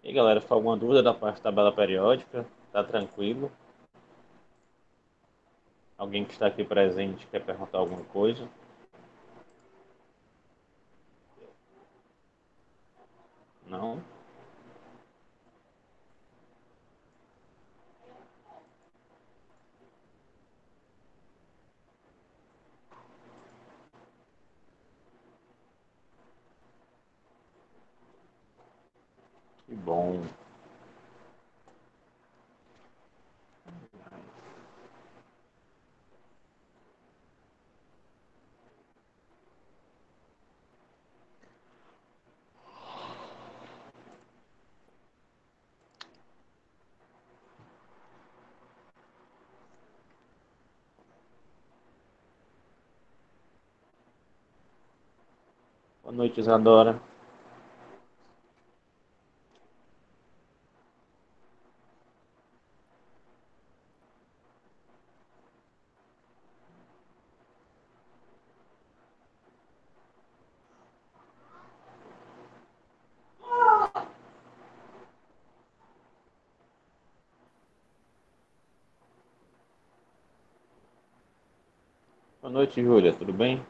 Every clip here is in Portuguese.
E aí, galera, ficou alguma dúvida da parte da tabela periódica? Tá tranquilo? Alguém que está aqui presente quer perguntar alguma coisa? Não? Que bom. Boa noite, Isadora. Boa noite, Júlia. Tudo bem?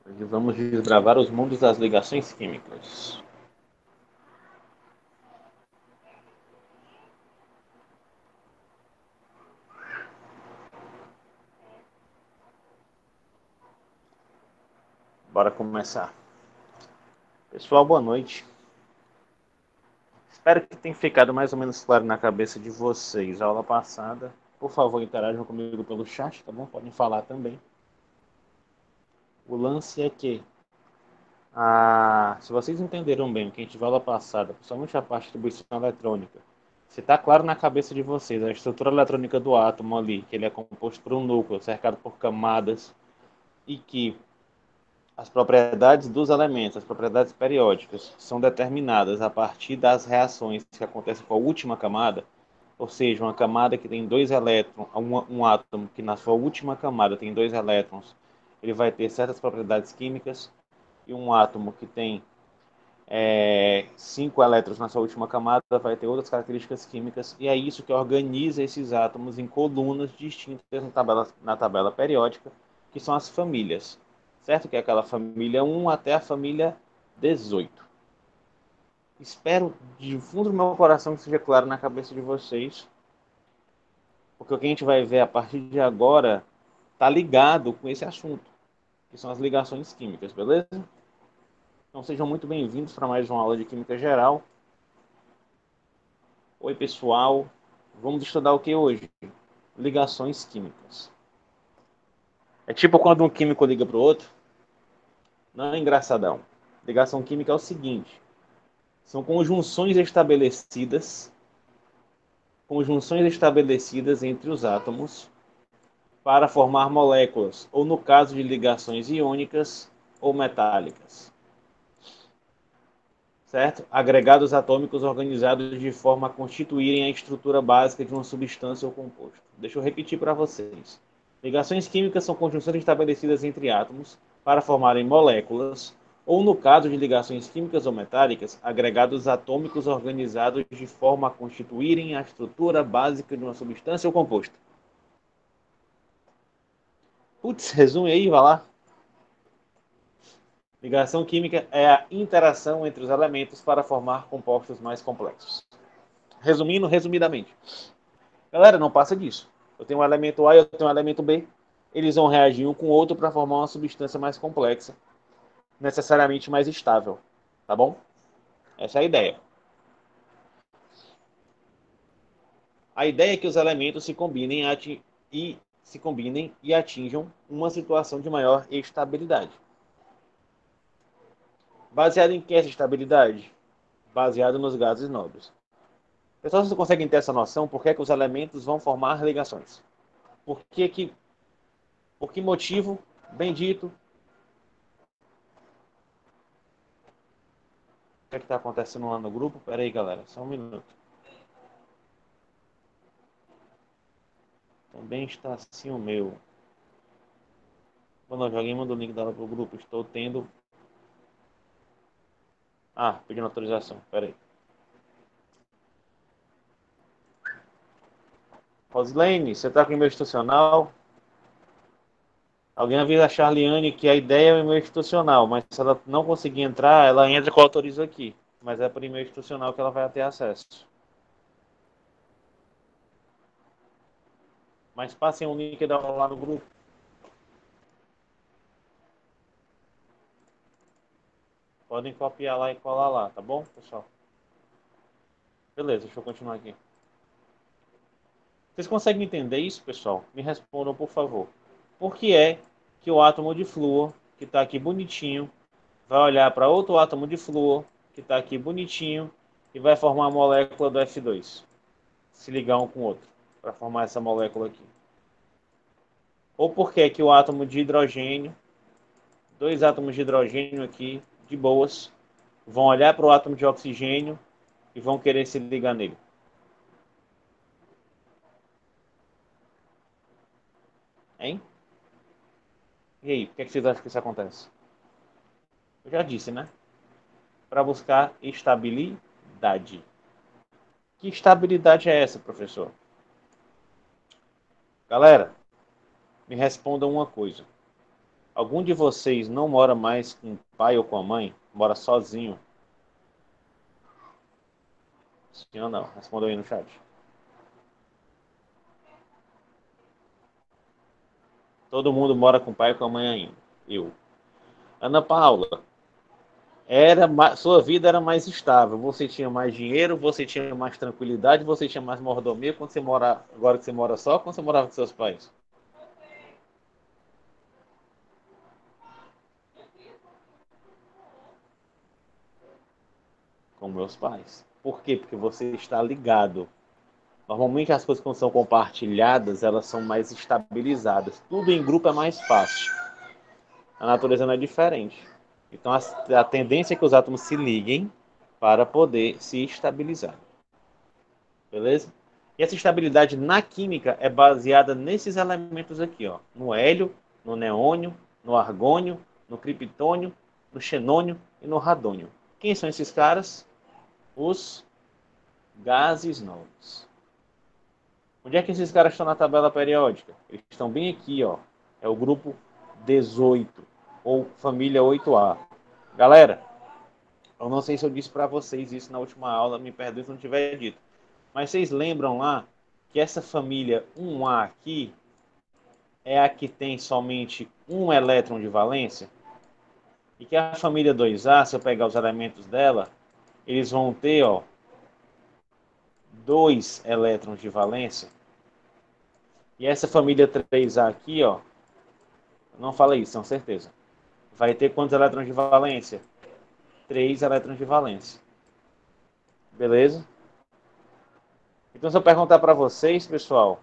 Hoje vamos desbravar os mundos das ligações químicas. Bora começar. Pessoal, boa noite. Espero que tenha ficado mais ou menos claro na cabeça de vocês a aula passada. Por favor, interajam comigo pelo chat, tá bom? Podem falar também. O lance é que, se vocês entenderam bem o que a gente viu aula passada, principalmente a parte de distribuição eletrônica, se está claro na cabeça de vocês a estrutura eletrônica do átomo ali, que ele é composto por um núcleo cercado por camadas e que as propriedades dos elementos, as propriedades periódicas, são determinadas a partir das reações que acontecem com a última camada, ou seja, uma camada que tem dois elétrons, um átomo que na sua última camada tem dois elétrons, ele vai ter certas propriedades químicas, e um átomo que tem cinco elétrons na sua última camada vai ter outras características químicas, e é isso que organiza esses átomos em colunas distintas na tabela periódica, que são as famílias, certo? Que é aquela família 1 até a família 18. Espero de fundo do meu coração que seja claro na cabeça de vocês, porque o que a gente vai ver a partir de agora está ligado com esse assunto, que são as ligações químicas, beleza? Então sejam muito bem-vindos para mais uma aula de Química Geral. Oi, pessoal. Vamos estudar o que hoje? Ligações químicas. É tipo quando um químico liga para o outro? Não é engraçadão. Ligação química é o seguinte: são conjunções estabelecidas entre os átomos para formar moléculas, ou no caso de ligações iônicas ou metálicas. Certo? Agregados atômicos organizados de forma a constituírem a estrutura básica de uma substância ou composto. Deixa eu repetir para vocês. Ligações químicas são conjunções estabelecidas entre átomos para formarem moléculas, ou no caso de ligações químicas ou metálicas, agregados atômicos organizados de forma a constituírem a estrutura básica de uma substância ou composto. Putz, resume aí, vai lá. Ligação química é a interação entre os elementos para formar compostos mais complexos. Resumindo, resumidamente. Galera, não passa disso. Eu tenho um elemento A e eu tenho um elemento B. Eles vão reagir um com o outro para formar uma substância mais complexa, necessariamente mais estável. Tá bom? Essa é a ideia. A ideia é que os elementos se combinem e se combinem e atinjam uma situação de maior estabilidade. Baseado em que essa estabilidade? Baseado nos gases nobres. Pessoal, vocês conseguem ter essa noção por que, que os elementos vão formar ligações? Por que motivo? Bendito. O que está acontecendo lá no grupo? Pera aí, galera, só um minuto. Também está assim o meu. Quando alguém mandou o link dela pro grupo, estou tendo... Ah, pedindo autorização, pera aí. Rosilene, você está com o e-mail institucional? Alguém avisa a Charliane que a ideia é o e-mail institucional, mas se ela não conseguir entrar, ela entra com autorizo aqui. Mas é por e-mail institucional que ela vai ter acesso. Mas passem o link dela lá no grupo. Podem copiar lá e colar lá, tá bom, pessoal? Beleza, deixa eu continuar aqui. Vocês conseguem entender isso, pessoal? Me respondam, por favor. Por que é que o átomo de flúor, que está aqui bonitinho, vai olhar para outro átomo de flúor, que está aqui bonitinho, e vai formar a molécula do F2? Se ligar um com o outro, para formar essa molécula aqui. Ou por que é que o átomo de hidrogênio, dois átomos de hidrogênio aqui, de boas, vão olhar para o átomo de oxigênio e vão querer se ligar nele? Hein? E aí, por que vocês acham que isso acontece? Eu já disse, né? Para buscar estabilidade. Que estabilidade é essa, professor? Galera, me respondam uma coisa. Algum de vocês não mora mais com o pai ou com a mãe? Mora sozinho? Sim ou não? Respondam aí no chat. Todo mundo mora com o pai ou com a mãe ainda. Eu. Ana Paula, sua vida era mais estável. Você tinha mais dinheiro, você tinha mais tranquilidade, você tinha mais mordomia quando você mora, agora que você mora só, quando você morava com seus pais? Com meus pais. Por quê? Porque você está ligado. Normalmente as coisas quando são compartilhadas, elas são mais estabilizadas. Tudo em grupo é mais fácil. A natureza não é diferente. Então a tendência é que os átomos se liguem para poder se estabilizar. Beleza? E essa estabilidade na química é baseada nesses elementos aqui, ó, no hélio, no neônio, no argônio, no criptônio, no xenônio e no radônio. Quem são esses caras? Os gases nobres. Onde é que esses caras estão na tabela periódica? Eles estão bem aqui, ó. É o grupo 18, ou família 8A. Galera, eu não sei se eu disse para vocês isso na última aula, me perdoe se não tiver dito. Mas vocês lembram lá que essa família 1A aqui é a que tem somente um elétron de valência? E que a família 2A, se eu pegar os elementos dela, eles vão ter, ó, dois elétrons de valência. E essa família 3A aqui, ó, não fala isso, com certeza. Vai ter quantos elétrons de valência? 3 elétrons de valência. Beleza? Então, se eu perguntar para vocês, pessoal,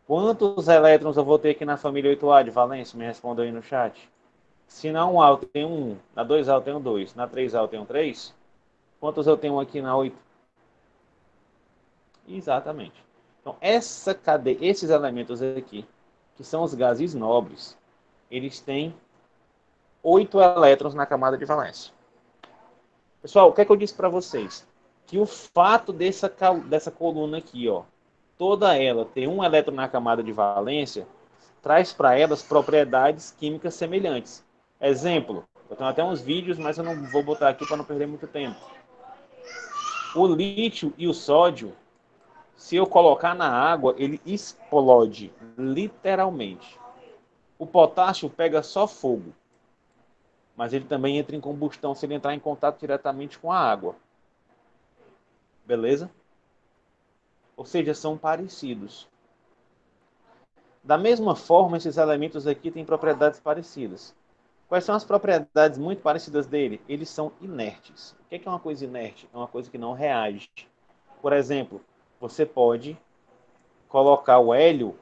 quantos elétrons eu vou ter aqui na família 8A de valência? Me respondam aí no chat. Se na 1A eu tenho 1, na 2A eu tenho 2, na 3A eu tenho 3, quantos eu tenho aqui na 8? Exatamente. Então, esses elementos aqui, que são os gases nobres, eles têm 8 elétrons na camada de valência. Pessoal, o que é que eu disse para vocês? Que o fato dessa coluna aqui, ó, toda ela ter um elétron na camada de valência, traz para elas propriedades químicas semelhantes. Exemplo, eu tenho até uns vídeos, mas eu não vou botar aqui para não perder muito tempo. O lítio e o sódio, se eu colocar na água, ele explode, literalmente. O potássio pega só fogo, mas ele também entra em combustão se ele entrar em contato diretamente com a água. Beleza? Ou seja, são parecidos. Da mesma forma, esses elementos aqui têm propriedades parecidas. Quais são as propriedades muito parecidas dele? Eles são inertes. O que é uma coisa inerte? É uma coisa que não reage. Por exemplo, você pode colocar o hélio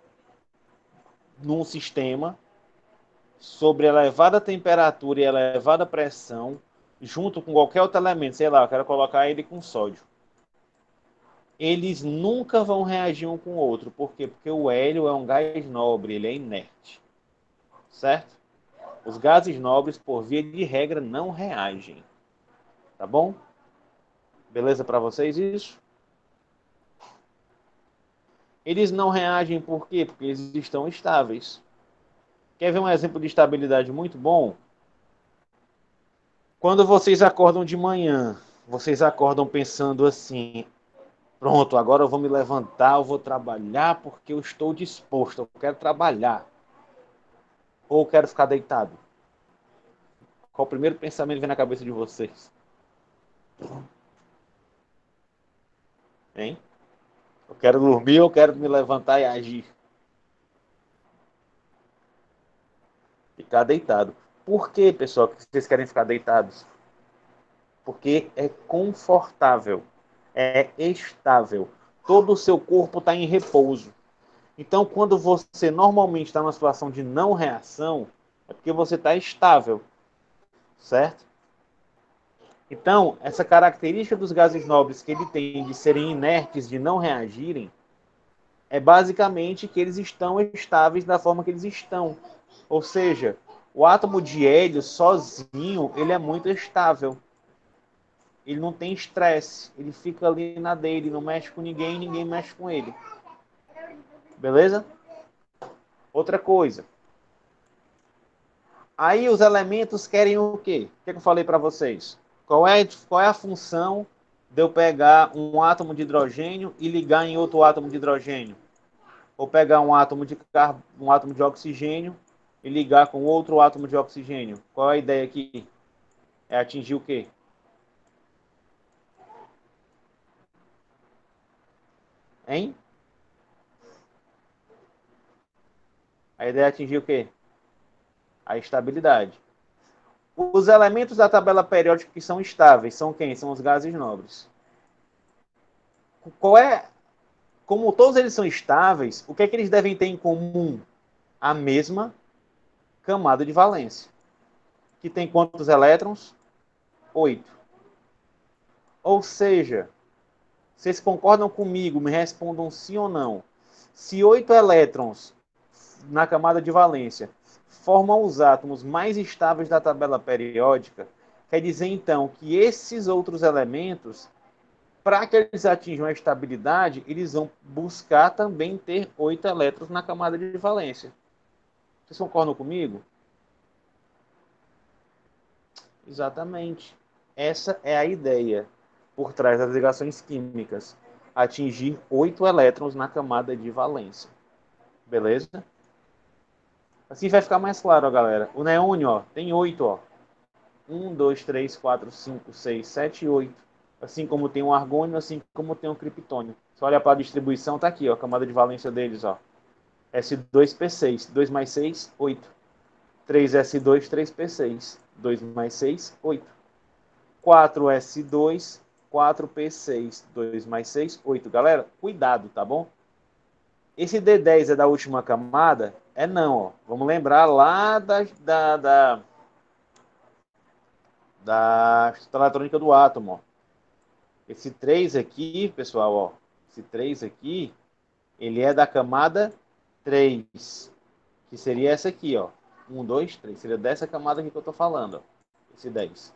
num sistema sobre elevada temperatura e elevada pressão, junto com qualquer outro elemento, sei lá, eu quero colocar ele com sódio. Eles nunca vão reagir um com o outro. Por quê? Porque o hélio é um gás nobre, ele é inerte. Certo? Os gases nobres, por via de regra, não reagem. Tá bom? Beleza para vocês isso? Eles não reagem por quê? Porque eles estão estáveis. Quer ver um exemplo de estabilidade muito bom? Quando vocês acordam de manhã, vocês acordam pensando assim: pronto, agora eu vou me levantar, eu vou trabalhar porque eu estou disposto, eu quero trabalhar. Ou eu quero ficar deitado? Qual o primeiro pensamento que vem na cabeça de vocês? Hein? Eu quero dormir, eu quero me levantar e agir. Ficar deitado. Por que, pessoal, que vocês querem ficar deitados? Porque é confortável, é estável. Todo o seu corpo está em repouso. Então, quando você normalmente está numa situação de não reação, é porque você está estável, certo? Então, essa característica dos gases nobres que ele tem de serem inertes, de não reagirem, é basicamente que eles estão estáveis da forma que eles estão. Ou seja, o átomo de hélio sozinho, ele é muito estável. Ele não tem estresse, ele fica ali na dele, não mexe com ninguém, ninguém mexe com ele. Beleza? Outra coisa. Aí os elementos querem o quê? O que eu falei para vocês? Qual é a função de eu pegar um átomo de hidrogênio e ligar em outro átomo de hidrogênio? Ou pegar um átomo de oxigênio e ligar com outro átomo de oxigênio? Qual é a ideia aqui? É atingir o quê? Hein? A ideia é atingir o quê? A estabilidade. Os elementos da tabela periódica que são estáveis são quem? São os gases nobres. Qual é, como todos eles são estáveis, o que é que eles devem ter em comum? A mesma camada de valência. Que tem quantos elétrons? 8. Ou seja, vocês concordam comigo? Me respondam sim ou não. Se 8 elétrons na camada de valência formam os átomos mais estáveis da tabela periódica, quer dizer então que esses outros elementos, para que eles atinjam a estabilidade, eles vão buscar também ter 8 elétrons na camada de valência. Vocês concordam comigo? Exatamente. Essa é a ideia por trás das ligações químicas. Atingir 8 elétrons na camada de valência. Beleza? Assim vai ficar mais claro, ó, galera. O neônio, ó, tem 8, ó. 1, 2, 3, 4, 5, 6, 7, 8. Assim como tem um argônio, assim como tem um criptônio. Se olha para a distribuição, tá aqui, ó, a camada de valência deles, ó. S2P6. 2 mais 6, 8. 3S2, 3P6. 2 mais 6, 8. 4S2, 4P6. 2 mais 6, 8. Galera, cuidado, tá bom? Esse D10 é da última camada? É não, ó. Vamos lembrar lá da estrutura eletrônica do átomo, ó. Esse 3 aqui, pessoal, ó. Esse 3 aqui, ele é da camada 3, que seria essa aqui, ó. 1, 2, 3. Seria dessa camada aqui que eu tô falando, ó. Esse 10.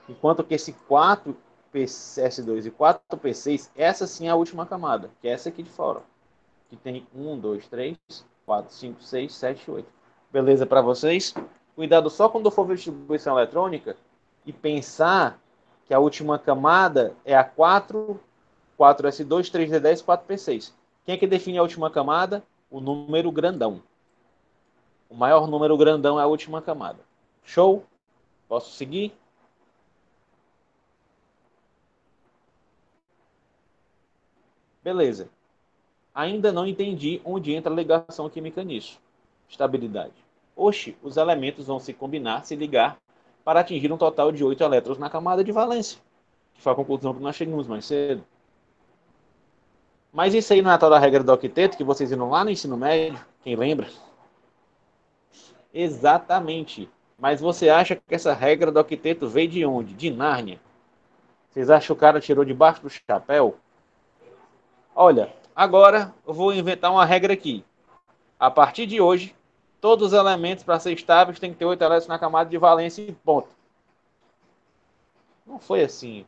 Enquanto que esse 4PS2 e 4P6, essa sim é a última camada, que é essa aqui de fora, ó, que tem 1, 2, 3, 4, 5, 6, 7, 8. Beleza para vocês? Cuidado só quando for ver distribuição eletrônica e pensar que a última camada é a 4, 4S2, 3D10, 4P6. Quem é que define a última camada? O número grandão. O maior número grandão é a última camada. Show? Posso seguir? Beleza. Ainda não entendi onde entra a ligação química nisso. Estabilidade. Oxe, os elementos vão se combinar, se ligar, para atingir um total de 8 elétrons na camada de valência, que foi a conclusão que nós chegamos mais cedo. Mas isso aí não é a tal da regra do octeto que vocês viram lá no ensino médio? Quem lembra? Exatamente. Mas você acha que essa regra do octeto veio de onde? De Nárnia? Vocês acham que o cara tirou debaixo do chapéu? Olha, agora eu vou inventar uma regra aqui. A partir de hoje, todos os elementos para ser estáveis têm que ter 8 elétrons na camada de valência e ponto. Não foi assim.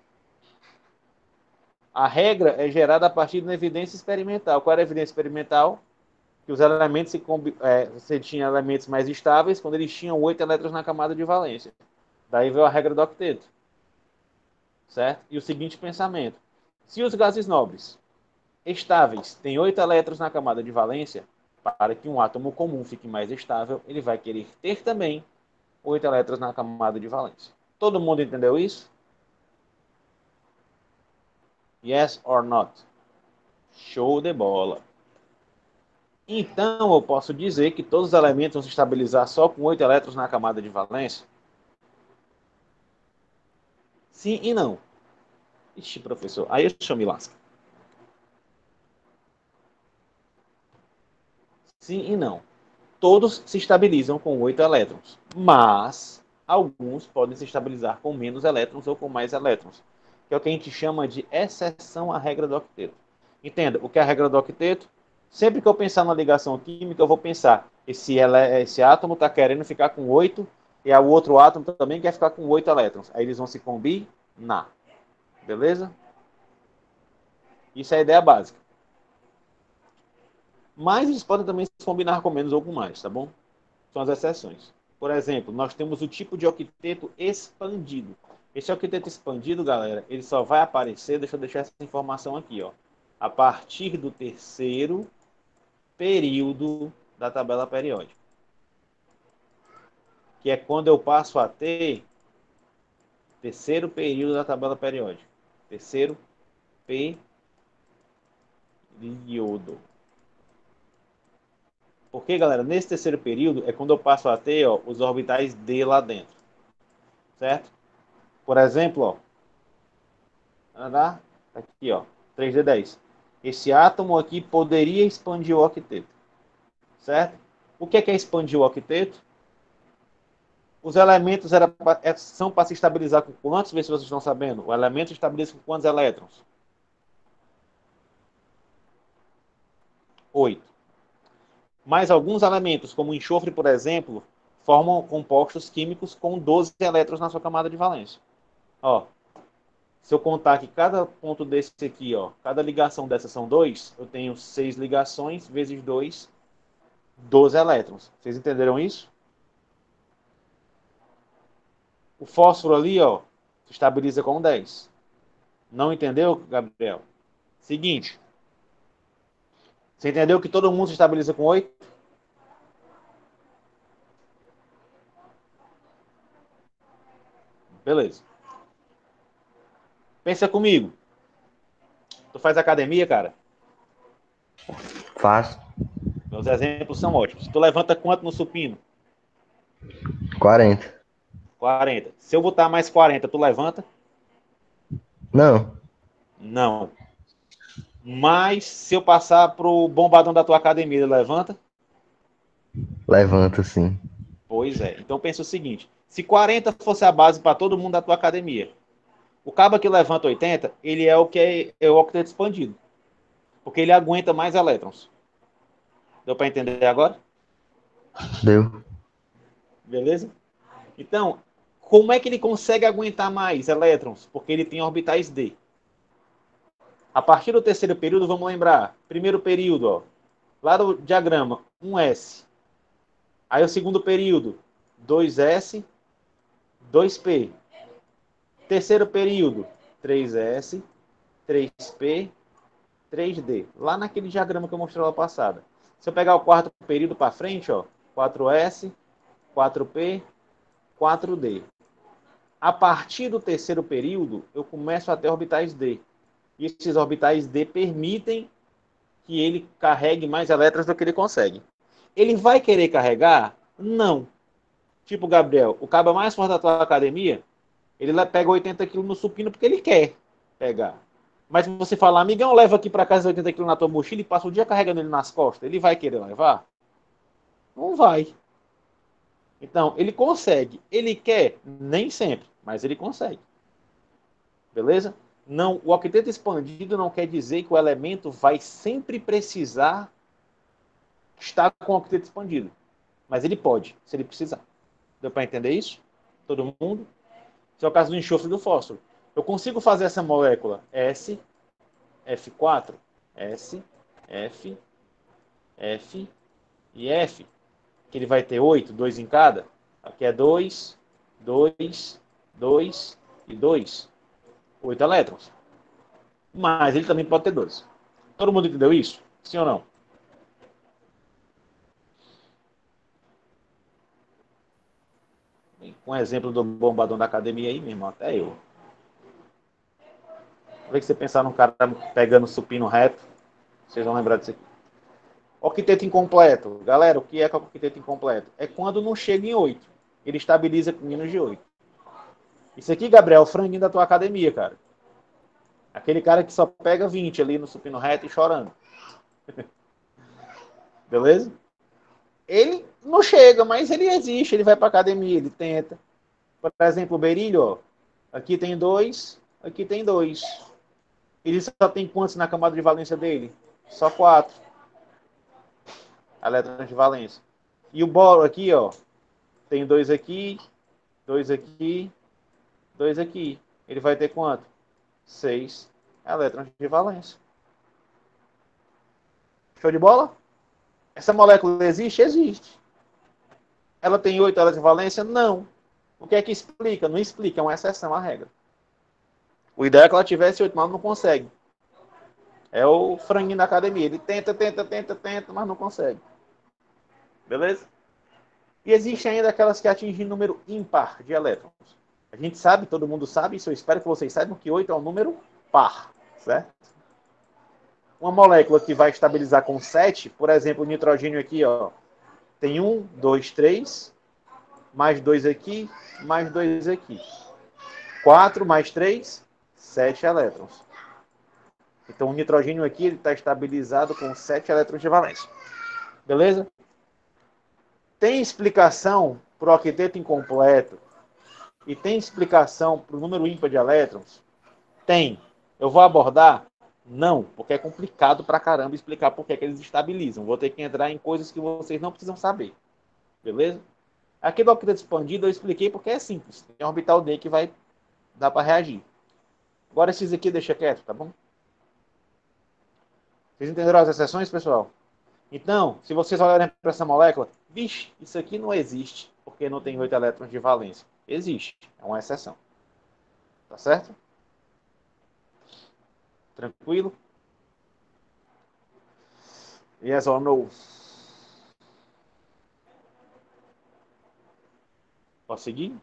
A regra é gerada a partir de uma evidência experimental. Qual era a evidência experimental? Que os elementos você tinha elementos mais estáveis quando eles tinham 8 elétrons na camada de valência. Daí veio a regra do octeto. Certo? E o seguinte pensamento. Se os gases nobres estáveis têm 8 elétrons na camada de valência, para que um átomo comum fique mais estável, ele vai querer ter também 8 elétrons na camada de valência. Todo mundo entendeu isso? Yes or not? Show de bola. Então, eu posso dizer que todos os elementos vão se estabilizar só com 8 elétrons na camada de valência? Sim e não. Ixi, professor, aí eu me lasca. Sim e não. Todos se estabilizam com 8 elétrons, mas alguns podem se estabilizar com menos elétrons ou com mais elétrons, que é o que a gente chama de exceção à regra do octeto. Entenda, o que é a regra do octeto? Sempre que eu pensar na ligação química, eu vou pensar, esse átomo está querendo ficar com 8, e o outro átomo também quer ficar com 8 elétrons. Aí eles vão se combinar. Beleza? Isso é a ideia básica. Mas eles podem também se combinar com menos ou com mais, tá bom? São as exceções. Por exemplo, nós temos o tipo de octeto expandido. Esse octeto expandido, galera, ele só vai aparecer, deixa eu deixar essa informação aqui, ó, a partir do terceiro período da tabela periódica. Que é quando eu passo a ter terceiro período da tabela periódica. Terceiro período. Porque, galera, nesse terceiro período é quando eu passo a ter, ó, os orbitais D lá dentro. Certo? Por exemplo, ó, aqui, ó, 3D10. Esse átomo aqui poderia expandir o octeto. Certo? O que é expandir o octeto? Os elementos são para se estabilizar com quantos? Vê se vocês estão sabendo. O elemento estabiliza com quantos elétrons? 8. Mas alguns elementos, como o enxofre, por exemplo, formam compostos químicos com 12 elétrons na sua camada de valência. Ó, se eu contar que cada ponto desse aqui, ó, cada ligação dessa são 2, eu tenho 6 ligações vezes 2, 12 elétrons. Vocês entenderam isso? O fósforo ali, ó, se estabiliza com 10. Não entendeu, Gabriel? Seguinte. Você entendeu que todo mundo se estabiliza com 8? Beleza. Pensa comigo. Tu faz academia, cara? Faço. Meus exemplos são ótimos. Tu levanta quanto no supino? 40. 40. Se eu botar mais 40, tu levanta? Não. Não. Mas se eu passar pro bombadão da tua academia, ele levanta? Levanta, sim. Pois é. Então pensa o seguinte: se 40 fosse a base para todo mundo da tua academia, o cabo que levanta 80, ele é o que é o octeto expandido. Porque ele aguenta mais elétrons. Deu para entender agora? Deu. Beleza? Então, como é que ele consegue aguentar mais elétrons? Porque ele tem orbitais D. A partir do terceiro período, vamos lembrar. Primeiro período, ó, lá do diagrama, 1s. Aí o segundo período, 2s, 2p. Terceiro período, 3s, 3p, 3d. Lá naquele diagrama que eu mostrei lá passada. Se eu pegar o quarto período para frente, ó, 4s, 4p, 4d. A partir do terceiro período, eu começo a ter orbitais D. E esses orbitais D permitem que ele carregue mais elétrons do que ele consegue. Ele vai querer carregar? Não. Tipo, Gabriel, o cabo mais forte da tua academia, ele pega 80 quilos no supino porque ele quer pegar. Mas se você falar, amigão, leva aqui para casa 80 quilos na tua mochila e passa o dia carregando ele nas costas, ele vai querer levar? Não vai. Então, ele consegue. Ele quer? Nem sempre, mas ele consegue. Beleza? Não, o octeto expandido não quer dizer que o elemento vai sempre precisar estar com o octeto expandido. Mas ele pode, se ele precisar. Deu para entender isso? Todo mundo? Esse é o caso do enxofre e do fósforo. Eu consigo fazer essa molécula S, F4, S, F, F e F, que ele vai ter 8, 2 em cada. Aqui é 2, 2, 2 e 2. 8 elétrons. Mas ele também pode ter 12. Todo mundo entendeu isso? Sim ou não? Um exemplo do bombadão da academia aí, meu irmão, até eu. Vê que você pensar num cara pegando supino reto, vocês vão lembrar disso aqui. Octeto incompleto. Galera, o que é octeto incompleto? É quando não chega em 8. Ele estabiliza com menos de 8. Isso aqui, Gabriel, é o franguinho da tua academia, cara. Aquele cara que só pega 20 ali no supino reto e chorando. Beleza? Ele não chega, mas ele existe. Ele vai pra academia, ele tenta. Por exemplo, o berílio, ó. Aqui tem 2, aqui tem 2. Ele só tem quantos na camada de valência dele? Só 4 elétrons de valência. E o boro aqui, ó, tem 2 aqui, 2 aqui, 2 aqui. Ele vai ter quanto? 6 elétrons de valência. Show de bola? Essa molécula existe? Existe. Ela tem 8 elétrons de valência? Não. O que é que explica? Não explica, é uma exceção à regra. O ideal é que ela tivesse 8, mas não consegue. É o franguinho da academia. Ele tenta, tenta, tenta, tenta, mas não consegue. Beleza? E existem ainda aquelas que atingem número ímpar de elétrons. A gente sabe, todo mundo sabe, isso eu espero que vocês saibam, que 8 é um número par, certo? Uma molécula que vai estabilizar com 7, por exemplo, o nitrogênio aqui, ó, tem 1, 2, 3, mais 2 aqui, mais 2 aqui. 4 mais 3, 7 elétrons. Então o nitrogênio aqui está estabilizado com 7 elétrons de valência. Beleza? Tem explicação para o octeto incompleto e tem explicação para o número ímpar de elétrons? Tem. Eu vou abordar? Não, porque é complicado pra caramba explicar por que eles estabilizam. Vou ter que entrar em coisas que vocês não precisam saber. Beleza? Aqui do octeto expandido eu expliquei porque é simples. Tem um orbital D que vai dar para reagir. Agora esses aqui deixa quieto, tá bom? Vocês entenderam as exceções, pessoal? Então, se vocês olharem para essa molécula, vixe, isso aqui não existe, porque não tem 8 elétrons de valência. Existe, é uma exceção. Tá certo? Tranquilo? Yes or no? Posso seguir?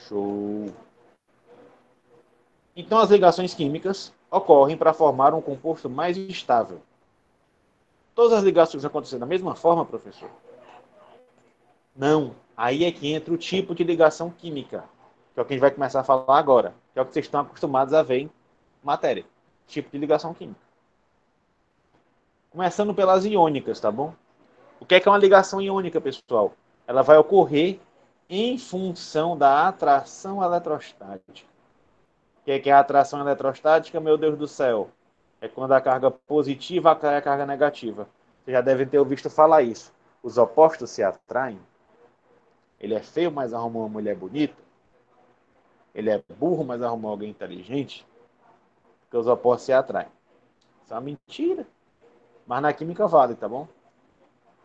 Show. Então, as ligações químicas ocorrem para formar um composto mais estável. Todas as ligações acontecem da mesma forma, professor? Não. Aí é que entra o tipo de ligação química, que é o que a gente vai começar a falar agora, que é o que vocês estão acostumados a ver em matéria. Tipo de ligação química. Começando pelas iônicas, tá bom? O que é uma ligação iônica, pessoal? Ela vai ocorrer em função da atração eletrostática. O que é a atração eletrostática, meu Deus do céu? É quando a carga positiva atrai a carga negativa. Vocês já devem ter ouvido falar isso. Os opostos se atraem. Ele é feio, mas arrumou uma mulher bonita. Ele é burro, mas arrumou alguém inteligente. Porque os opostos se atraem. Isso é uma mentira. Mas na química vale, tá bom?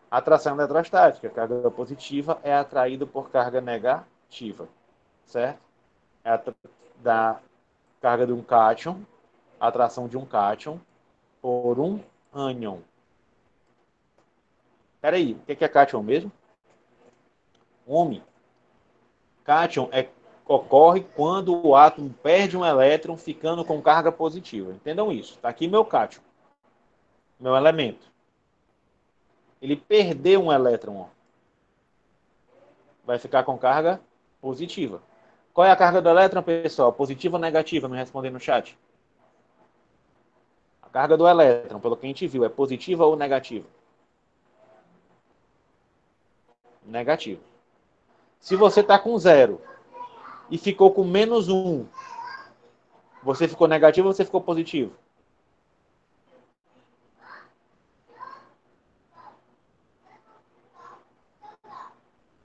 Atração eletrostática. Carga positiva é atraída por carga negativa. Certo? É da carga de um cátion, a atração de um cátion por um ânion. Peraí, o que é cátion mesmo? Homem. Cátion é ocorre quando o átomo perde um elétron ficando com carga positiva. Entendam isso. Está aqui meu cátion, meu elemento. Ele perdeu um elétron, ó. Vai ficar com carga positiva. Qual é a carga do elétron, pessoal? Positiva ou negativa? Me responder no chat. A carga do elétron, pelo que a gente viu, é positiva ou negativa? Negativa. Se você está com 0 e ficou com -1, você ficou negativo ou você ficou positivo?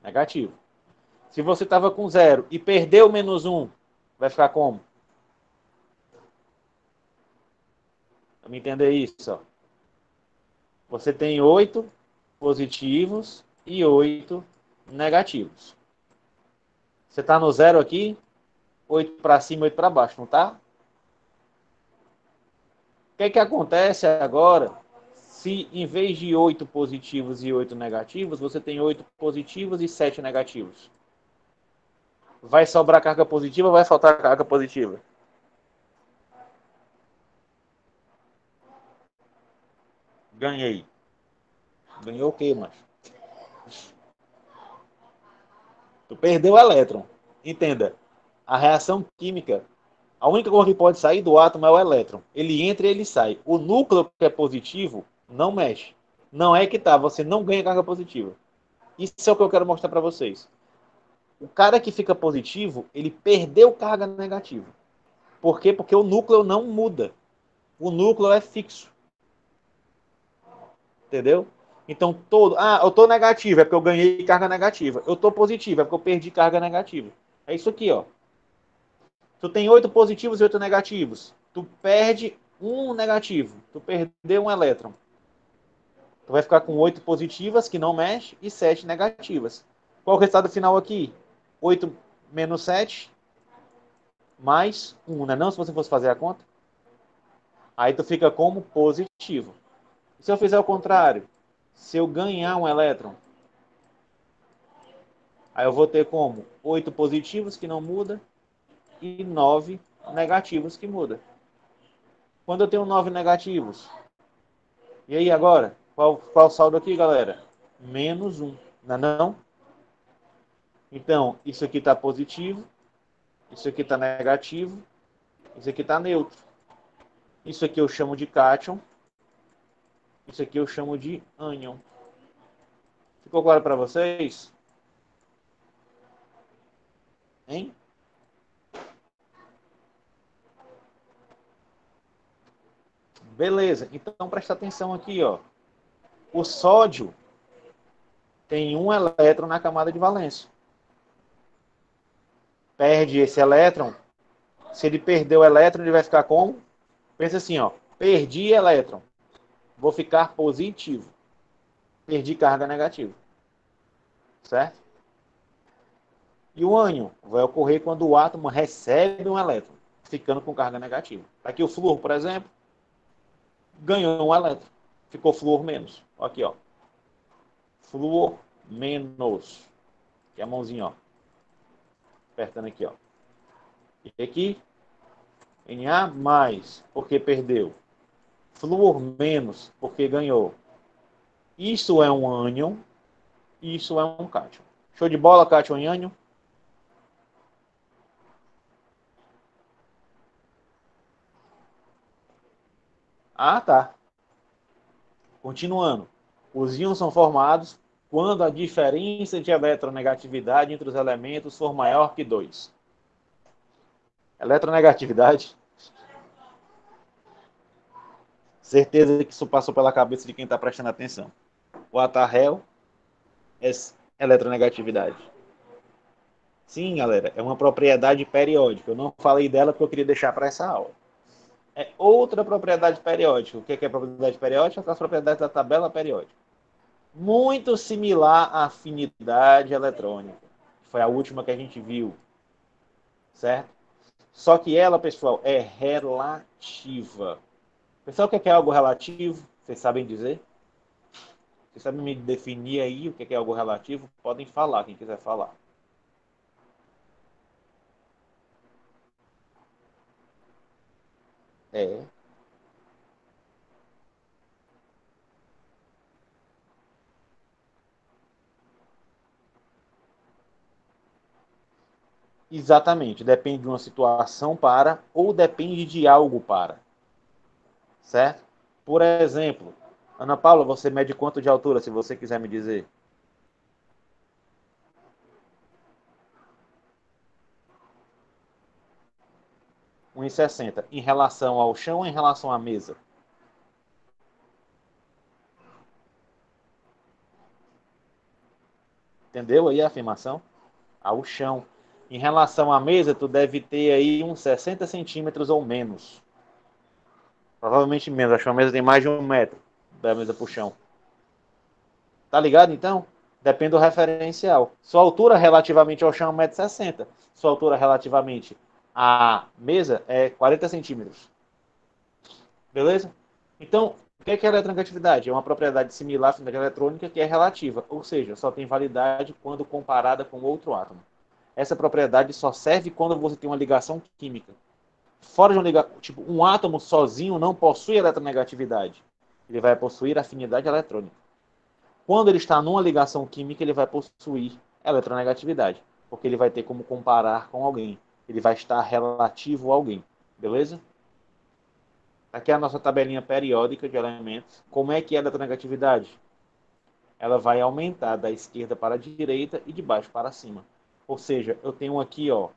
Negativo. Se você estava com 0 e perdeu -1, vai ficar como? Para me entender isso, ó. Você tem 8 positivos e 8 negativos. Você está no 0 aqui, 8 para cima, 8 para baixo, não está? O que é que acontece agora se em vez de 8 positivos e 8 negativos, você tem 8 positivos e 7 negativos? Vai sobrar carga positiva ou vai faltar carga positiva? Ganhei. Ganhou o quê, macho? Tu perdeu o elétron. Entenda, a reação química, a única coisa que pode sair do átomo é o elétron. Ele entra e ele sai. O núcleo que é positivo não mexe. Não é que tá, você não ganha carga positiva. Isso é o que eu quero mostrar para vocês. O cara que fica positivo, ele perdeu carga negativa. Por quê? Porque o núcleo não muda. O núcleo é fixo. Entendeu? Então, eu tô negativo, é porque eu ganhei carga negativa. Eu tô positivo, é porque eu perdi carga negativa. É isso aqui, ó. Tu tem 8 positivos e 8 negativos. Tu perde um negativo. Tu perdeu um elétron. Tu vai ficar com 8 positivas, que não mexe, e 7 negativas. Qual é o resultado final aqui? 8 menos 7, mais 1, né? Não, se você fosse fazer a conta. Aí tu fica como positivo. E se eu fizer o contrário? Se eu ganhar um elétron, aí eu vou ter como 8 positivos, que não muda, e 9 negativos, que muda. Quando eu tenho 9 negativos, e aí agora? Qual o saldo aqui, galera? -1, não é não? Então, isso aqui está positivo, isso aqui está negativo, isso aqui está neutro. Isso aqui eu chamo de cátion, isso aqui eu chamo de ânion. Ficou claro para vocês? Hein? Beleza, então presta atenção aqui, ó. O sódio tem um elétron na camada de valência. Perde esse elétron. Se ele perder o elétron, ele vai ficar como? Pensa assim, ó. Perdi elétron. Vou ficar positivo. Perdi carga negativa. Certo? E o ânion vai ocorrer quando o átomo recebe um elétron, ficando com carga negativa. Aqui o flúor, por exemplo, ganhou um elétron. Ficou flúor menos. Aqui, ó. Flúor menos. Aqui a mãozinha, ó. Apertando aqui, ó. E aqui, Na mais, porque perdeu. Flúor menos, porque ganhou. Isso é um ânion, isso é um cátion. Show de bola, cátion e ânion? Ah, tá. Continuando. Os íons são formados quando a diferença de eletronegatividade entre os elementos for maior que 2. Eletronegatividade. Certeza que isso passou pela cabeça de quem está prestando atenção. What the hell é eletronegatividade? Sim, galera, é uma propriedade periódica. Eu não falei dela porque eu queria deixar para essa aula. É outra propriedade periódica. O que é propriedade periódica? As propriedades da tabela periódica. Muito similar à afinidade eletrônica. Foi a última que a gente viu. Certo? Só que ela, pessoal, é relativa. Pessoal, o que é algo relativo? Vocês sabem dizer? Vocês sabem me definir aí o que é algo relativo? Podem falar, quem quiser falar. É. Exatamente. Depende de uma situação para ou depende de algo para. Certo? Por exemplo, Ana Paula, você mede quanto de altura, se você quiser me dizer? 1,60. Em relação ao chão ou em relação à mesa? Entendeu aí a afirmação? Ao chão. Em relação à mesa, tu deve ter aí uns 60 centímetros ou menos. Provavelmente menos. Acho que a mesa tem mais de 1 metro da mesa pro chão. Tá ligado, então? Depende do referencial. Sua altura relativamente ao chão é 1,60 m. Sua altura relativamente à mesa é 40 centímetros. Beleza? Então, o que é a eletronegatividade? É uma propriedade similar à afinidade eletrônica que é relativa, ou seja, só tem validade quando comparada com outro átomo. Essa propriedade só serve quando você tem uma ligação química. Fora de uma ligação, tipo, um átomo sozinho não possui eletronegatividade. Ele vai possuir afinidade eletrônica. Quando ele está numa ligação química, ele vai possuir eletronegatividade, porque ele vai ter como comparar com alguém. Ele vai estar relativo a alguém. Beleza? Aqui é a nossa tabelinha periódica de elementos. Como é que é a eletronegatividade? Ela vai aumentar da esquerda para a direita e de baixo para cima. Ou seja, eu tenho aqui, ó,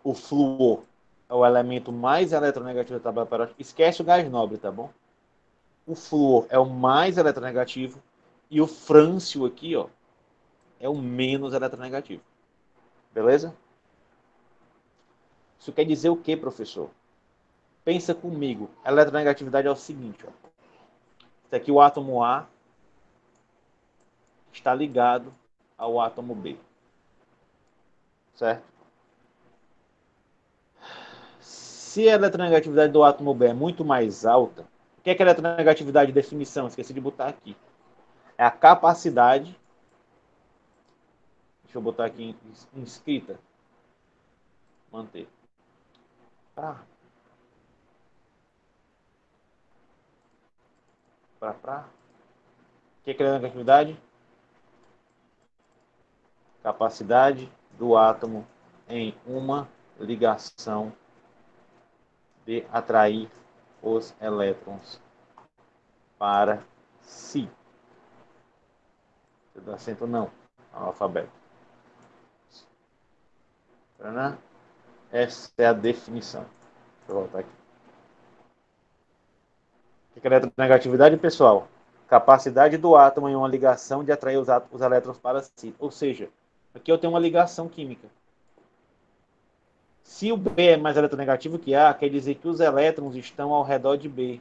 o flúor é o elemento mais eletronegativo da tabela periódica. Esquece o gás nobre, tá bom? O flúor é o mais eletronegativo e o frâncio aqui, ó, é o menos eletronegativo. Beleza? Isso quer dizer o que, professor? Pensa comigo. A eletronegatividade é o seguinte, ó. Isso aqui, o átomo A está ligado ao átomo B. Certo? Se a eletronegatividade do átomo B é muito mais alta, o que é a eletronegatividade de definição? Esqueci de botar aqui. É a capacidade, deixa eu botar aqui em escrita, manter. Pra. O que é a eletronegatividade? Capacidade do átomo em uma ligação de atrair os elétrons para si. Você dá acento não, analfabeto. Essa é a definição. Deixa eu voltar aqui. O que é eletronegatividade, pessoal? Capacidade do átomo em uma ligação de atrair os elétrons para si. Ou seja, aqui eu tenho uma ligação química. Se o B é mais eletronegativo que A, quer dizer que os elétrons estão ao redor de B.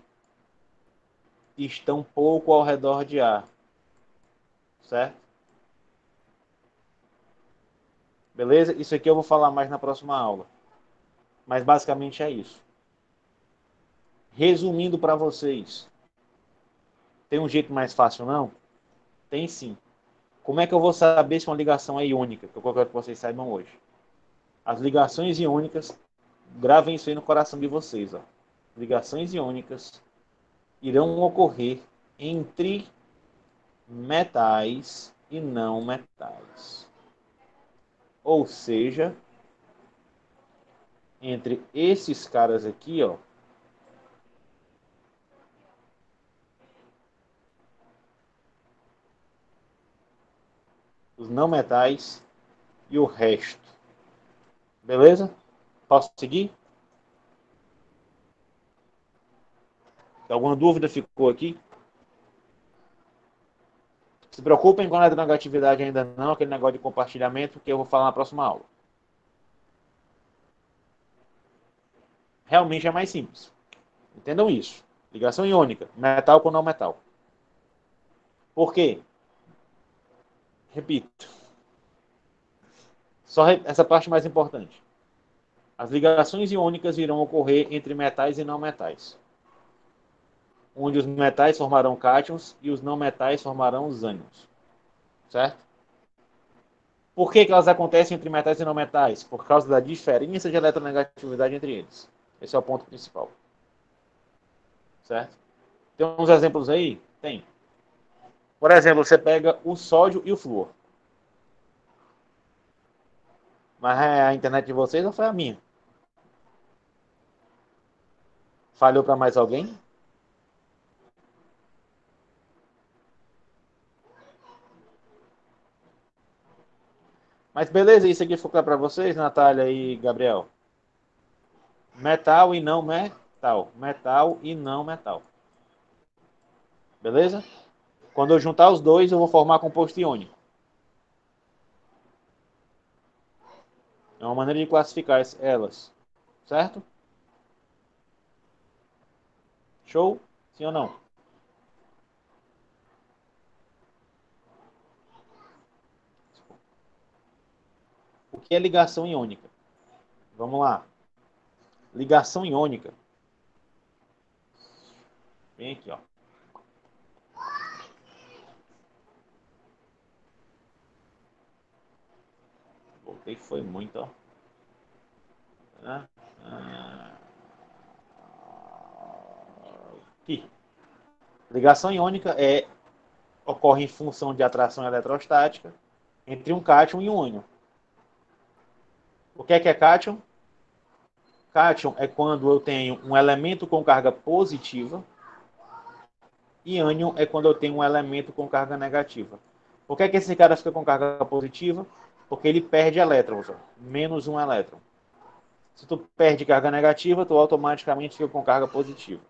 E estão pouco ao redor de A. Certo? Beleza? Isso aqui eu vou falar mais na próxima aula. Mas basicamente é isso. Resumindo para vocês, tem um jeito mais fácil, não? Tem sim. Como é que eu vou saber se uma ligação é iônica? Que eu quero que vocês saibam hoje. As ligações iônicas, gravem isso aí no coração de vocês. Ó. Ligações iônicas irão ocorrer entre metais e não metais. Ou seja, entre esses caras aqui, ó, os não metais e o resto. Beleza? Posso seguir? Alguma dúvida ficou aqui? Se preocupem com a negatividade ainda não, aquele negócio de compartilhamento que eu vou falar na próxima aula. Realmente é mais simples. Entendam isso. Ligação iônica, metal com não metal. Por quê? Repito. Só essa parte mais importante. As ligações iônicas irão ocorrer entre metais e não metais, onde os metais formarão cátions e os não metais formarão os ânions. Certo? Por que elas acontecem entre metais e não metais? Por causa da diferença de eletronegatividade entre eles. Esse é o ponto principal. certo? Tem uns exemplos aí? Tem. Por exemplo, você pega o sódio e o flúor. Mas é a internet de vocês ou foi a minha? Falhou para mais alguém? Mas beleza, isso aqui ficou claro para vocês, Natália e Gabriel? Metal e não metal. Metal e não metal. Beleza? Quando eu juntar os dois, eu vou formar composto iônico. É uma maneira de classificar elas. Certo? Show? Sim ou não? O que é ligação iônica? Vamos lá. Ligação iônica. Vem aqui, ó. Voltei que foi muito, ó. Ah, ah, aqui. Ligação iônica ocorre em função de atração eletrostática entre um cátion e um ânion. O que é cátion? Cátion é quando eu tenho um elemento com carga positiva e ânion é quando eu tenho um elemento com carga negativa. Por que esse cara fica com carga positiva? Porque ele perde elétrons, ó, menos um elétron. Se tu perde carga negativa, tu automaticamente fica com carga positiva.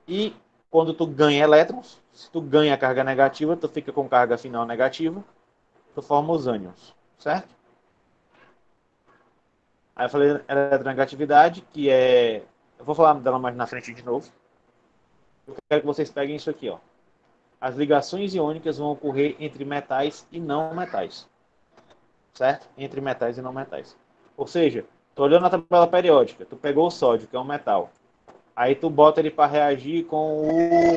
E quando tu ganha elétrons, se tu ganha carga negativa, tu fica com carga final negativa, tu forma os ânions, certo? Aí eu falei eletronegatividade, que é... Eu vou falar dela mais na frente de novo. Eu quero que vocês peguem isso aqui, ó. As ligações iônicas vão ocorrer entre metais e não metais, certo? Entre metais e não metais. Ou seja, tu olhando na tabela periódica, tu pegou o sódio, que é um metal, aí tu bota ele para reagir com o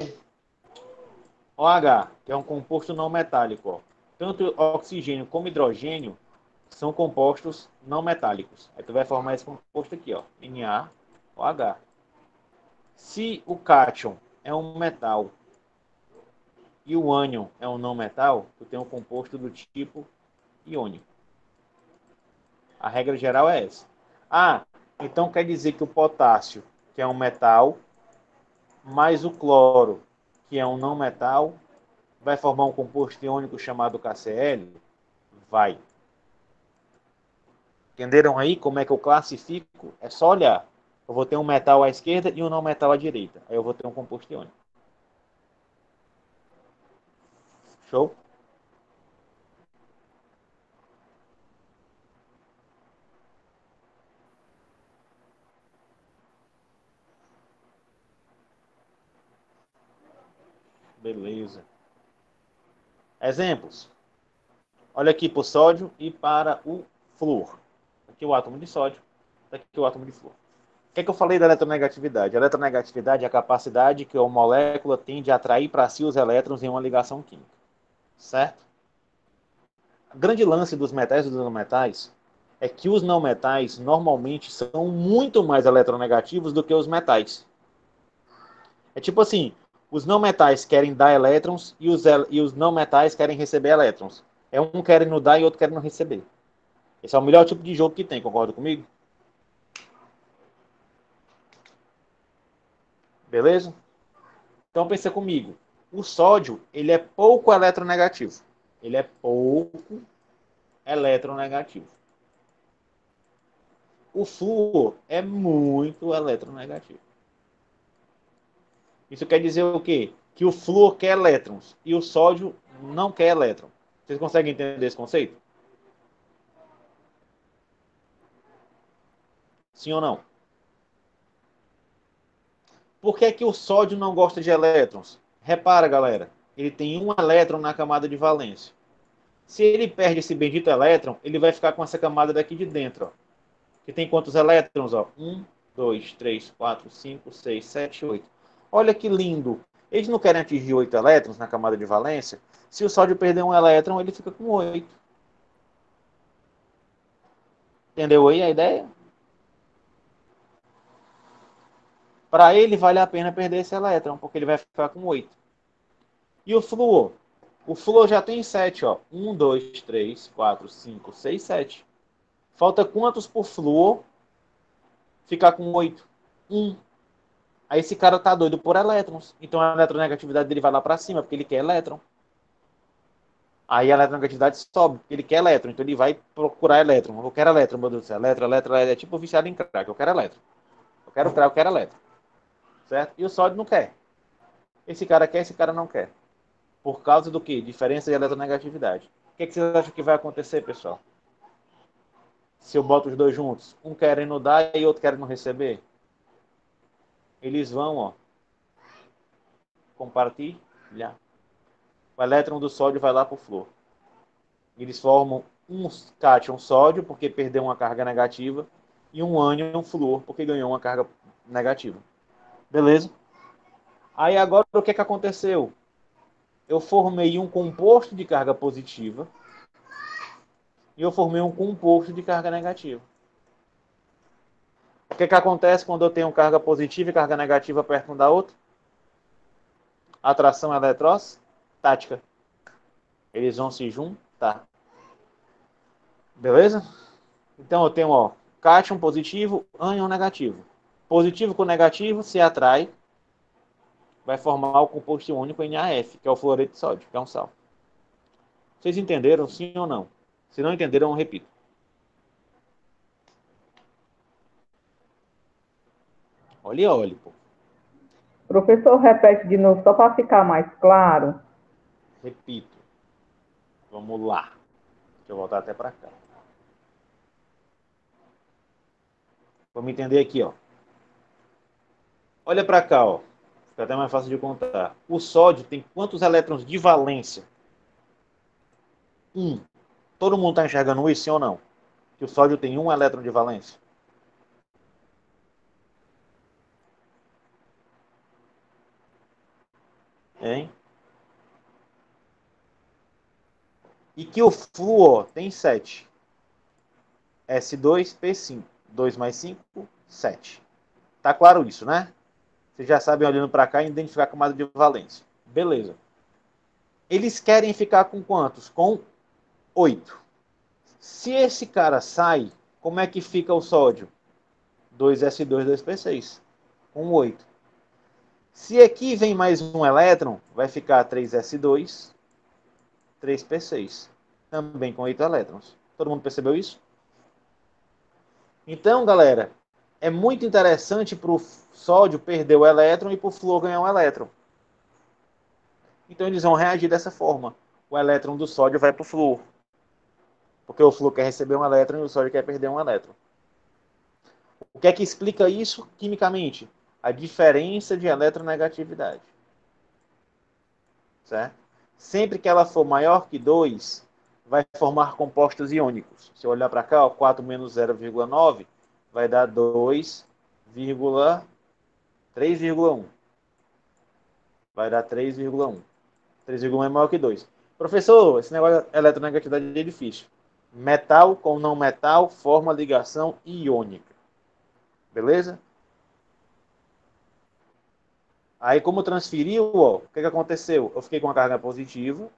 OH, que é um composto não metálico. Ó. Tanto oxigênio como hidrogênio são compostos não metálicos. Aí tu vai formar esse composto aqui, ó, NaOH. Se o cátion é um metal e o ânion é um não metal, tu tem um composto do tipo iônico. A regra geral é essa. Ah, então quer dizer que o potássio, que é um metal, mais o cloro, que é um não metal, vai formar um composto iônico chamado KCl? Vai. Entenderam aí como é que eu classifico? É só olhar. Eu vou ter um metal à esquerda e um não metal à direita. Aí eu vou ter um composto iônico. Show? Beleza. Exemplos. Olha aqui para o sódio e para o flúor. Aqui o átomo de sódio, aqui o átomo de flúor. O que é que eu falei da eletronegatividade? A eletronegatividade é a capacidade que a molécula tem de atrair para si os elétrons em uma ligação química. Certo? O grande lance dos metais e dos não metais é que os não metais normalmente são muito mais eletronegativos do que os metais. É tipo assim, os não metais querem dar elétrons e os não metais querem receber elétrons. É um querendo dar e outro querendo receber. Esse é o melhor tipo de jogo que tem, concorda comigo? Beleza? Então pensa comigo. O sódio, ele é pouco eletronegativo. Ele é pouco eletronegativo. O flúor é muito eletronegativo. Isso quer dizer o quê? Que o flúor quer elétrons e o sódio não quer elétron. Vocês conseguem entender esse conceito? Sim ou não? Por que, que o sódio não gosta de elétrons? Repara, galera, ele tem um elétron na camada de valência. Se ele perde esse bendito elétron, ele vai ficar com essa camada daqui de dentro, ó, que tem quantos elétrons? Ó? 1, 2, 3, 4, 5, 6, 7, 8. Olha que lindo. Eles não querem atingir 8 elétrons na camada de valência. Se o sódio perder um elétron, ele fica com 8. Entendeu aí a ideia? Para ele, vale a pena perder esse elétron, porque ele vai ficar com 8. E o flúor? O flúor já tem 7, ó. 1, 2, 3, 4, 5, 6, 7. Falta quantos por flúor ficar com 8? 1. Aí esse cara tá doido por elétrons. Então a eletronegatividade dele vai lá para cima, porque ele quer elétron. Aí a eletronegatividade sobe, porque ele quer elétron. Então ele vai procurar elétron. Eu quero elétron, meu Deus do céu. Elétron. É tipo viciado em crack. Eu quero elétron. Eu quero crack, eu quero elétron. Certo? E o sódio não quer. Esse cara quer, esse cara não quer. Por causa do quê? Diferença de eletronegatividade. O que vocês acham que vai acontecer, pessoal? Se eu boto os dois juntos, um querendo dar e outro querendo receber, eles vão, ó, compartilhar. O elétron do sódio vai lá para o flúor. Eles formam um cátion sódio, porque perdeu uma carga negativa, e um ânion flúor, porque ganhou uma carga negativa. Beleza? Aí agora o que aconteceu? Eu formei um composto de carga positiva e eu formei um composto de carga negativa. O que acontece quando eu tenho carga positiva e carga negativa perto um da outra? Atração eletrostática. Eles vão se juntar. Beleza? Então eu tenho, ó, cátion positivo, ânion negativo. Positivo com negativo se atrai, vai formar o composto único NaF, que é o fluoreto de sódio, que é um sal. Vocês entenderam, sim ou não? Se não entenderam, eu repito. Olhe, pô. Professor, repete de novo, só para ficar mais claro. Repito. Vamos lá. Deixa eu voltar até para cá. Vamos entender aqui, ó. Olha para cá, ó. Fica até mais fácil de contar. O sódio tem quantos elétrons de valência? 1. Todo mundo está enxergando isso, sim ou não? Que o sódio tem 1 elétron de valência. Hein? E que o flúor tem 7. S2P5. 2 mais 5, 7. Tá claro isso, né? Vocês já sabem, olhando para cá, identificar a camada de valência. Beleza. Eles querem ficar com quantos? Com 8. Se esse cara sai, como é que fica o sódio? 2S2, 2P6. Com 8. Se aqui vem mais um elétron, vai ficar 3S2, 3P6. Também com 8 elétrons. Todo mundo percebeu isso? Então, galera, é muito interessante para o sódio perder o elétron e para o flúor ganhar um elétron. Então eles vão reagir dessa forma. O elétron do sódio vai para o flúor. Porque o flúor quer receber um elétron e o sódio quer perder um elétron. O que é que explica isso quimicamente? A diferença de eletronegatividade. Certo? Sempre que ela for maior que 2, vai formar compostos iônicos. Se eu olhar para cá, ó, 4 menos 0,9 vai dar 3,1. Vai dar 3,1. 3,1 é maior que 2. Professor, esse negócio de eletronegatividade é difícil. Metal com não metal forma ligação iônica. Beleza? Aí, como transferiu, ó, o que aconteceu? Eu fiquei com a carga positiva,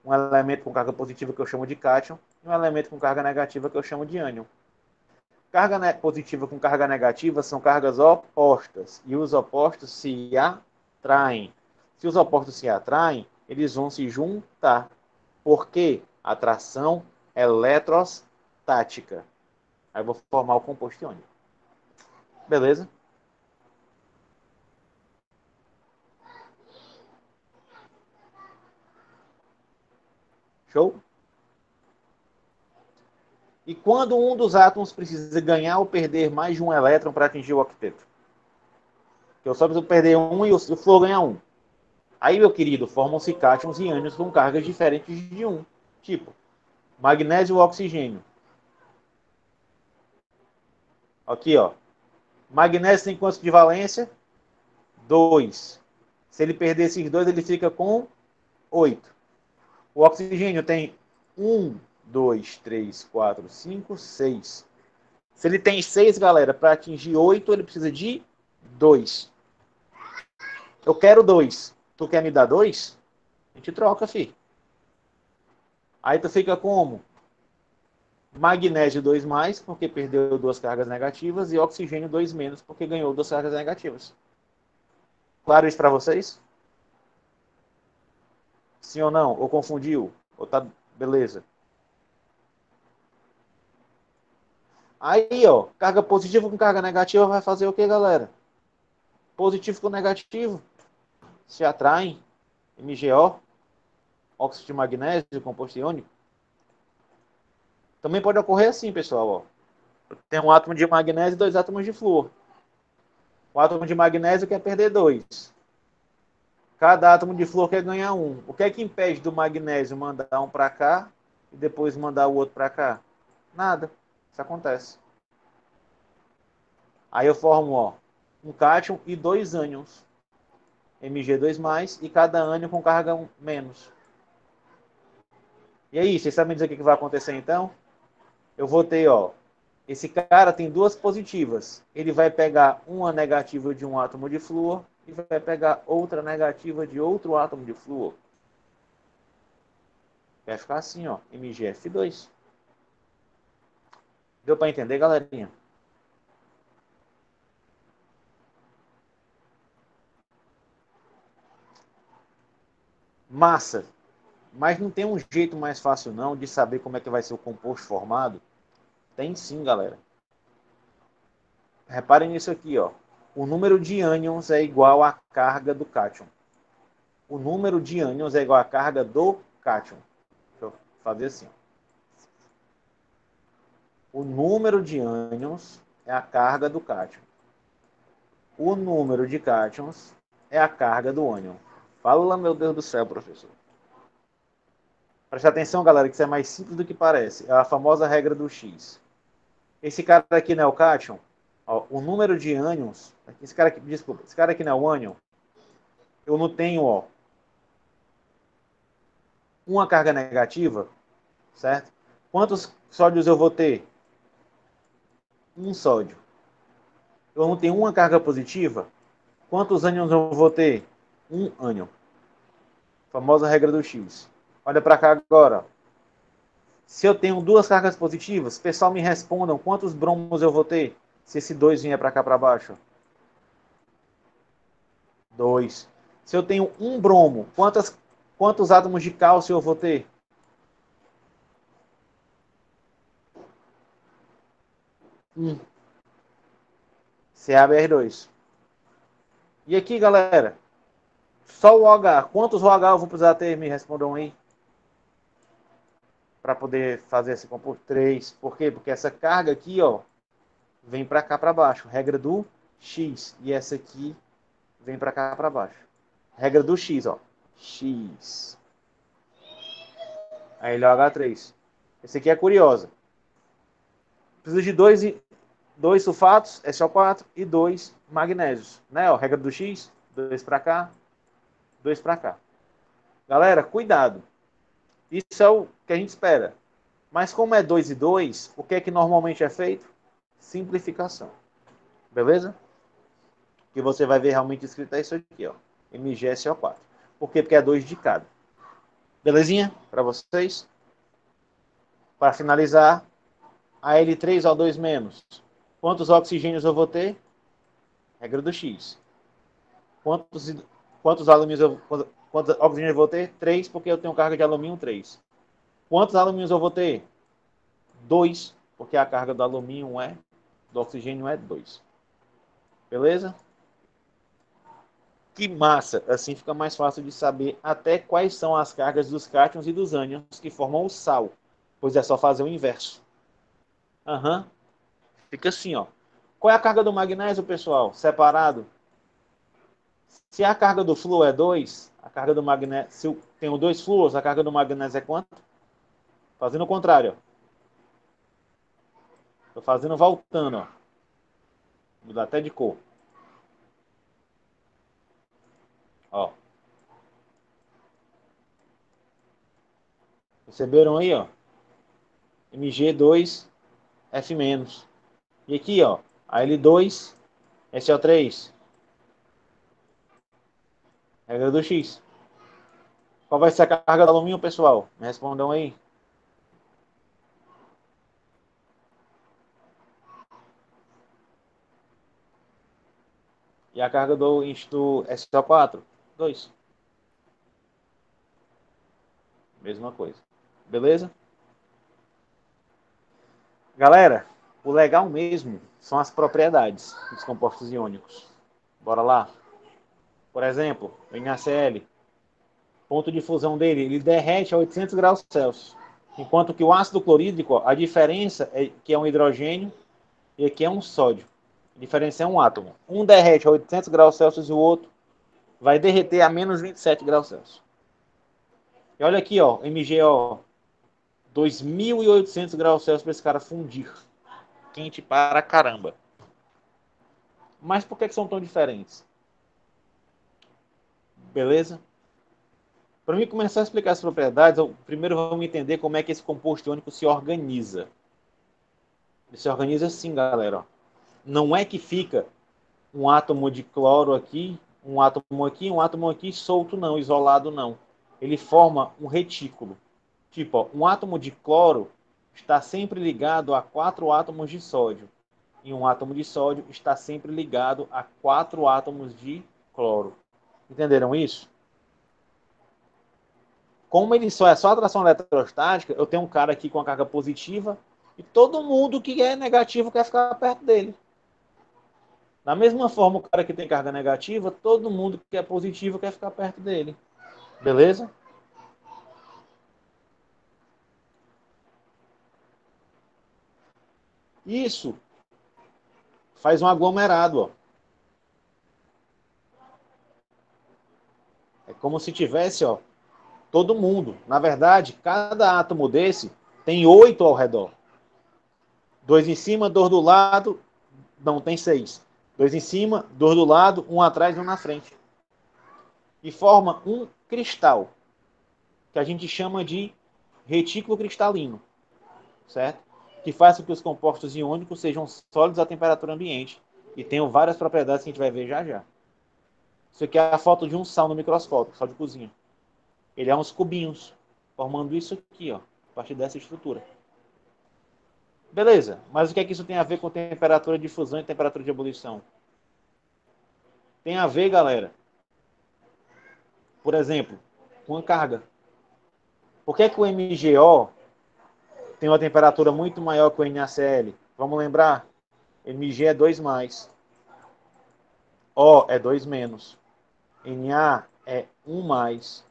um elemento com carga positiva que eu chamo de cátion, e um elemento com carga negativa que eu chamo de ânion. Carga positiva com carga negativa são cargas opostas, e os opostos se atraem. Se os opostos se atraem, eles vão se juntar. Por quê? Atração eletrostática. Aí eu vou formar o composto iônico. Beleza? Show? E quando um dos átomos precisa ganhar ou perder mais de um elétron para atingir o octeto? Eu só preciso perder um e o flúor ganha um. Aí, meu querido, formam-se cátions e ânions com cargas diferentes de um. Tipo, magnésio e oxigênio. Aqui, ó. Magnésio tem quantos de valência? 2. Se ele perder esses dois, ele fica com 8. O oxigênio tem 1, 2, 3, 4, 5, 6. Se ele tem 6, galera, para atingir 8, ele precisa de 2. Eu quero 2. Tu quer me dar 2? A gente troca, filho. Aí tu fica como? Magnésio 2 mais, porque perdeu 2 cargas negativas, e oxigênio 2 menos, porque ganhou 2 cargas negativas. Claro isso para vocês? Sim ou não? Ou confundiu? Ou tá beleza? Aí, ó, carga positiva com carga negativa vai fazer o que, galera? Positivo com negativo se atraem. MgO, óxido de magnésio, composto iônico. Também pode ocorrer assim, pessoal. Ó. Tem um átomo de magnésio e 2 átomos de flúor. O átomo de magnésio quer perder 2. Cada átomo de flúor quer ganhar 1. O que é que impede do magnésio mandar um para cá e depois mandar o outro para cá? Nada. Isso acontece. Aí eu formo, ó, um cátion e 2 ânions. Mg2+, e cada ânion com carga menos. E aí, vocês sabem dizer o que vai acontecer então? Eu vou ter, ó, esse cara tem 2 positivas. Ele vai pegar uma negativa de um átomo de flúor e vai pegar outra negativa de outro átomo de flúor. Vai ficar assim, ó, MgF2. Deu para entender, galerinha? Massa. Mas não tem um jeito mais fácil não de saber como é que vai ser o composto formado? Tem sim, galera. Reparem nisso aqui, ó. O número de ânions é igual à carga do cátion. O número de ânions é igual à carga do cátion. Deixa eu fazer assim. O número de ânions é a carga do cátion. O número de cátions é a carga do ânion. Fala, meu Deus do céu, professor. Preste atenção, galera, que isso é mais simples do que parece. É a famosa regra do X. Esse cara aqui não é o cátion. Ó, o número de ânions... Esse cara aqui, desculpa, esse cara aqui não é o ânion. Eu não tenho, ó, uma carga negativa, certo? Quantos sódios eu vou ter? Um sódio. Eu não tenho uma carga positiva? Quantos ânions eu vou ter? Um ânion. Famosa regra do X. Olha para cá agora. Se eu tenho 2 cargas positivas, pessoal, me respondam quantos bromos eu vou ter se esse 2 vier para cá para baixo. 2. Se eu tenho um bromo, quantos átomos de cálcio eu vou ter? 1. CaBr2. E aqui, galera, só o OH. Quantos OH eu vou precisar ter? Me respondam aí. Para poder fazer esse composto. 3. Por quê? Porque essa carga aqui, ó, vem para cá para baixo. Regra do X. E essa aqui vem para cá para baixo. Regra do X, ó. X. Aí ele é o H3. Esse aqui é curiosa. Precisa de dois sulfatos, SO4, e 2 magnésios. Né? Ó, regra do X. 2 para cá, 2 para cá. Galera, cuidado. Isso é o que a gente espera. Mas como é 2 e 2, o que é que normalmente é feito? Simplificação. Beleza? Que você vai ver realmente escrito é isso aqui, ó. MgSO4. Por quê? Porque é 2 de cada. Belezinha? Para vocês? Para finalizar, Al3O2 menos. Quantos oxigênios eu vou ter? Regra do X. Quantos, quantos alumínios quantos oxigênios eu vou ter? 3, porque eu tenho carga de alumínio 3. Quantos alumínios eu vou ter? 2, porque a carga do alumínio do oxigênio é 2. Beleza? Que massa! Assim fica mais fácil de saber até quais são as cargas dos cátions e dos ânions que formam o sal, pois é só fazer o inverso. Aham. Fica assim, ó. Qual é a carga do magnésio, pessoal? Separado. Se a carga do flúor é 2, a carga do magnésio... Se eu tenho 2 flúors, a carga do magnésio é quanto? Fazendo o contrário, ó. Tô fazendo voltando, ó. Mudar até de cor. Ó. Perceberam aí, ó? Mg2F-. E aqui, ó, Al2, SO3. Regra do X. Qual vai ser a carga do alumínio, pessoal? Me respondam aí. E a carga do SO4? 2. Mesma coisa. Beleza? Galera, o legal mesmo são as propriedades dos compostos iônicos. Bora lá? Por exemplo, o NaCl, ponto de fusão dele, ele derrete a 800 graus Celsius. Enquanto que o ácido clorídrico, a diferença é que é um hidrogênio e aqui é um sódio. A diferença é um átomo. Um derrete a 800 graus Celsius e o outro vai derreter a menos 27 graus Celsius. E olha aqui, ó, MgO, 2.800 graus Celsius para esse cara fundir. Quente para caramba. Mas por que são tão diferentes? Beleza? Para mim começar a explicar as propriedades, primeiro vamos entender como é que esse composto iônico se organiza. Ele se organiza assim, galera. Ó. Não é que fica um átomo de cloro aqui, um átomo aqui solto não, isolado não. Ele forma um retículo. Tipo, ó, um átomo de cloro está sempre ligado a 4 átomos de sódio. E um átomo de sódio está sempre ligado a 4 átomos de cloro. Entenderam isso? Como ele só é só atração eletrostática, eu tenho um cara aqui com a carga positiva e todo mundo que é negativo quer ficar perto dele. Da mesma forma, o cara que tem carga negativa, todo mundo que é positivo quer ficar perto dele. Beleza? Isso faz um aglomerado. Ó. É como se tivesse ó, todo mundo. Na verdade, cada átomo desse tem 8 ao redor. 2 em cima, 2 do lado. Não, tem 6. 2 em cima, 2 do lado, um atrás e um na frente. E forma um cristal, que a gente chama de retículo cristalino, certo? Que faz com que os compostos iônicos sejam sólidos à temperatura ambiente e tenham várias propriedades que a gente vai ver já já. Isso aqui é a foto de um sal no microscópio, sal de cozinha. Ele é uns cubinhos, formando isso aqui, ó, a partir dessa estrutura. Beleza, mas o que é que isso tem a ver com temperatura de fusão e temperatura de ebulição? Tem a ver, galera, por exemplo, com a carga. Por que é que o MgO tem uma temperatura muito maior que o NaCl? Vamos lembrar? Mg é 2 mais. O é 2 menos. Na é 1 mais.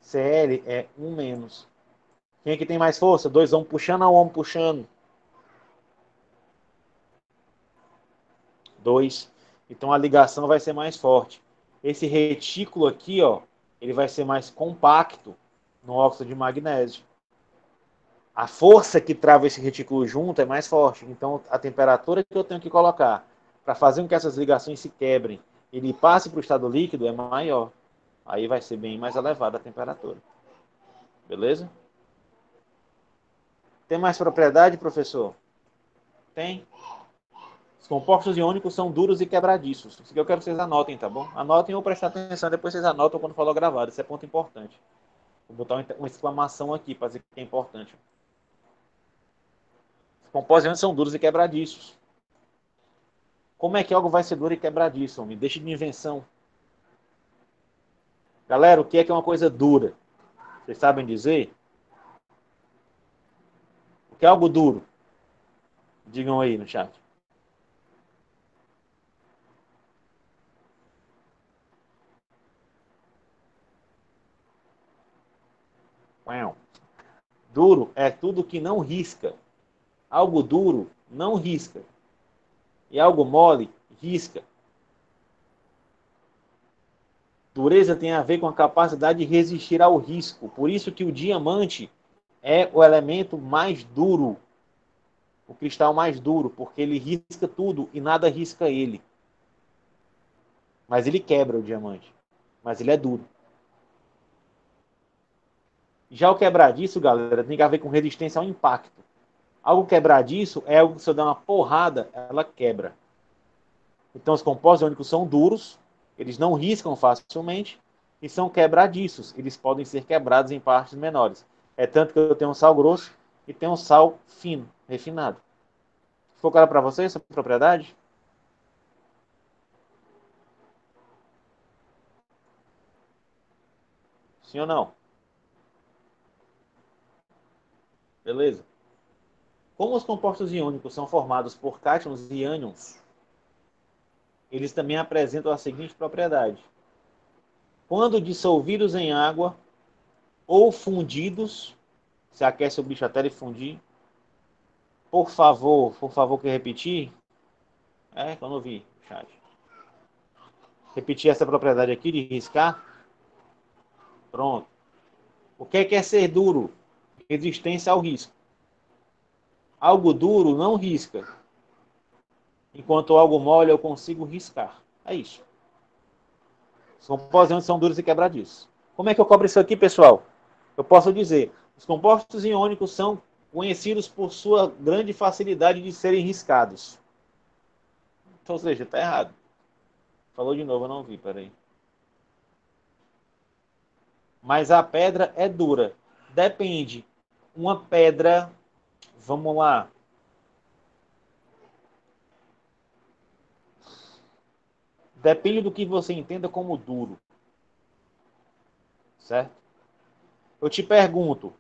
Cl é 1 menos. Quem é que tem mais força? 2 homens puxando ou 1 homem puxando? 2. Então a ligação vai ser mais forte. Esse retículo aqui, ó, ele vai ser mais compacto no óxido de magnésio. A força que trava esse retículo junto é mais forte. Então a temperatura que eu tenho que colocar para fazer com que essas ligações se quebrem, ele passe para o estado líquido é maior. Aí vai ser bem mais elevada a temperatura. Beleza? Tem mais propriedade, professor? Tem. Os compostos iônicos são duros e quebradiços. Isso que eu quero que vocês anotem, tá bom? Anotem ou prestem atenção, depois vocês anotam quando for gravado. Isso é ponto importante. Vou botar uma exclamação aqui para dizer que é importante. Os compostos iônicos são duros e quebradiços. Como é que algo vai ser duro e quebradiço? Me deixe de invenção. Galera, o que é uma coisa dura? Vocês sabem dizer? O que é algo duro? Digam aí no chat. Duro é tudo que não risca. Algo duro não risca. E algo mole risca. Dureza tem a ver com a capacidade de resistir ao risco. Por isso que o diamante é o elemento mais duro, o cristal mais duro, porque ele risca tudo e nada risca ele. Mas ele quebra o diamante. Mas ele é duro. Já o quebradiço, galera, tem a ver com resistência ao impacto. Algo quebradiço é algo que se eu der uma porrada, ela quebra. Então os compostos iônicos são duros, eles não riscam facilmente e são quebradiços. Eles podem ser quebrados em partes menores. É tanto que eu tenho um sal grosso e tenho um sal fino, refinado. Ficou claro para vocês essa propriedade? Sim ou não? Beleza? Como os compostos iônicos são formados por cátions e ânions, eles também apresentam a seguinte propriedade. Quando dissolvidos em água ou fundidos, se aquece o bicho até ele fundir, por favor, quer repetir? Quando eu vi, chat. Repetir essa propriedade aqui de riscar. Pronto. O que é ser duro? Resistência ao risco. Algo duro não risca. Enquanto algo mole eu consigo riscar. É isso. Os compostos são duros e quebradiços. Como é que eu cobro isso aqui, pessoal? Eu posso dizer, os compostos iônicos são conhecidos por sua grande facilidade de serem riscados. Ou seja, está errado. Falou de novo, eu não vi, peraí. Mas a pedra é dura. Depende. Uma pedra, vamos lá. Depende do que você entenda como duro. Certo? Eu te pergunto,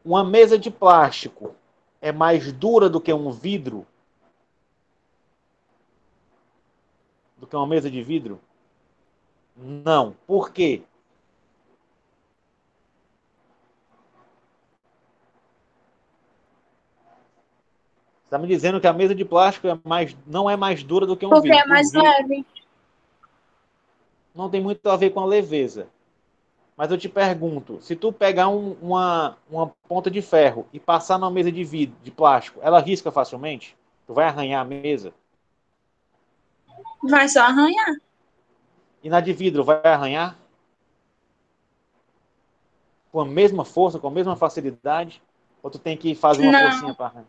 uma mesa de plástico é mais dura do que um vidro? Do que uma mesa de vidro? Não. Por quê? Você está me dizendo que a mesa de plástico não é mais dura do que um Porque vidro. é mais leve. Não tem muito a ver com a leveza. Mas eu te pergunto, se tu pegar uma ponta de ferro e passar numa mesa de vidro, de plástico, ela risca facilmente? Tu vai arranhar a mesa? Vai só arranhar. E na de vidro vai arranhar? Com a mesma força, com a mesma facilidade? Ou tu tem que fazer uma forcinha para arranhar?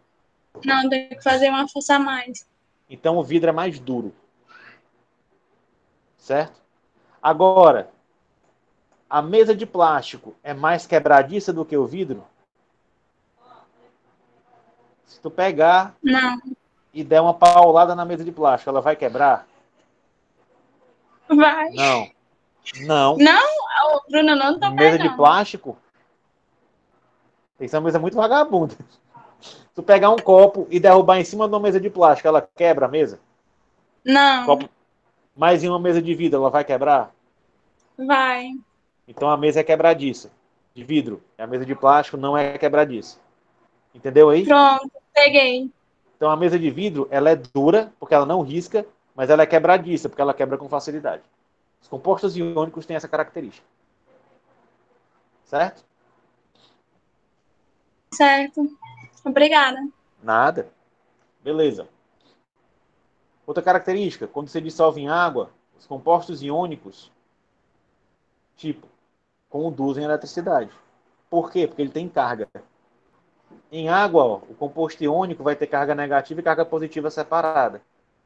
Não, tem que fazer uma força a mais. Então o vidro é mais duro. Certo? Agora, a mesa de plástico é mais quebradiça do que o vidro? Se tu pegar Não, e der uma paulada na mesa de plástico, ela vai quebrar? vai. Não. Não. Não, Bruno, não tô Mesa de pegando. plástico? Tem que ser uma mesa muito vagabunda. Se tu pegar um copo e derrubar em cima de uma mesa de plástico, ela quebra a mesa? Não, Copo... Mas em uma mesa de vidro, ela vai quebrar? vai. Então a mesa é quebradiça. De vidro. A mesa de plástico não é quebradiça. Entendeu aí? Pronto, peguei. Então a mesa de vidro, ela é dura, porque ela não risca, mas ela é quebradiça, porque ela quebra com facilidade. Os compostos iônicos têm essa característica. Certo? Certo. Obrigada. Nada. Beleza. Outra característica, quando você dissolve em água, os compostos iônicos, tipo, conduzem a eletricidade. Por quê? Porque ele tem carga. Em água, ó, o composto iônico vai ter carga negativa e carga positiva separada.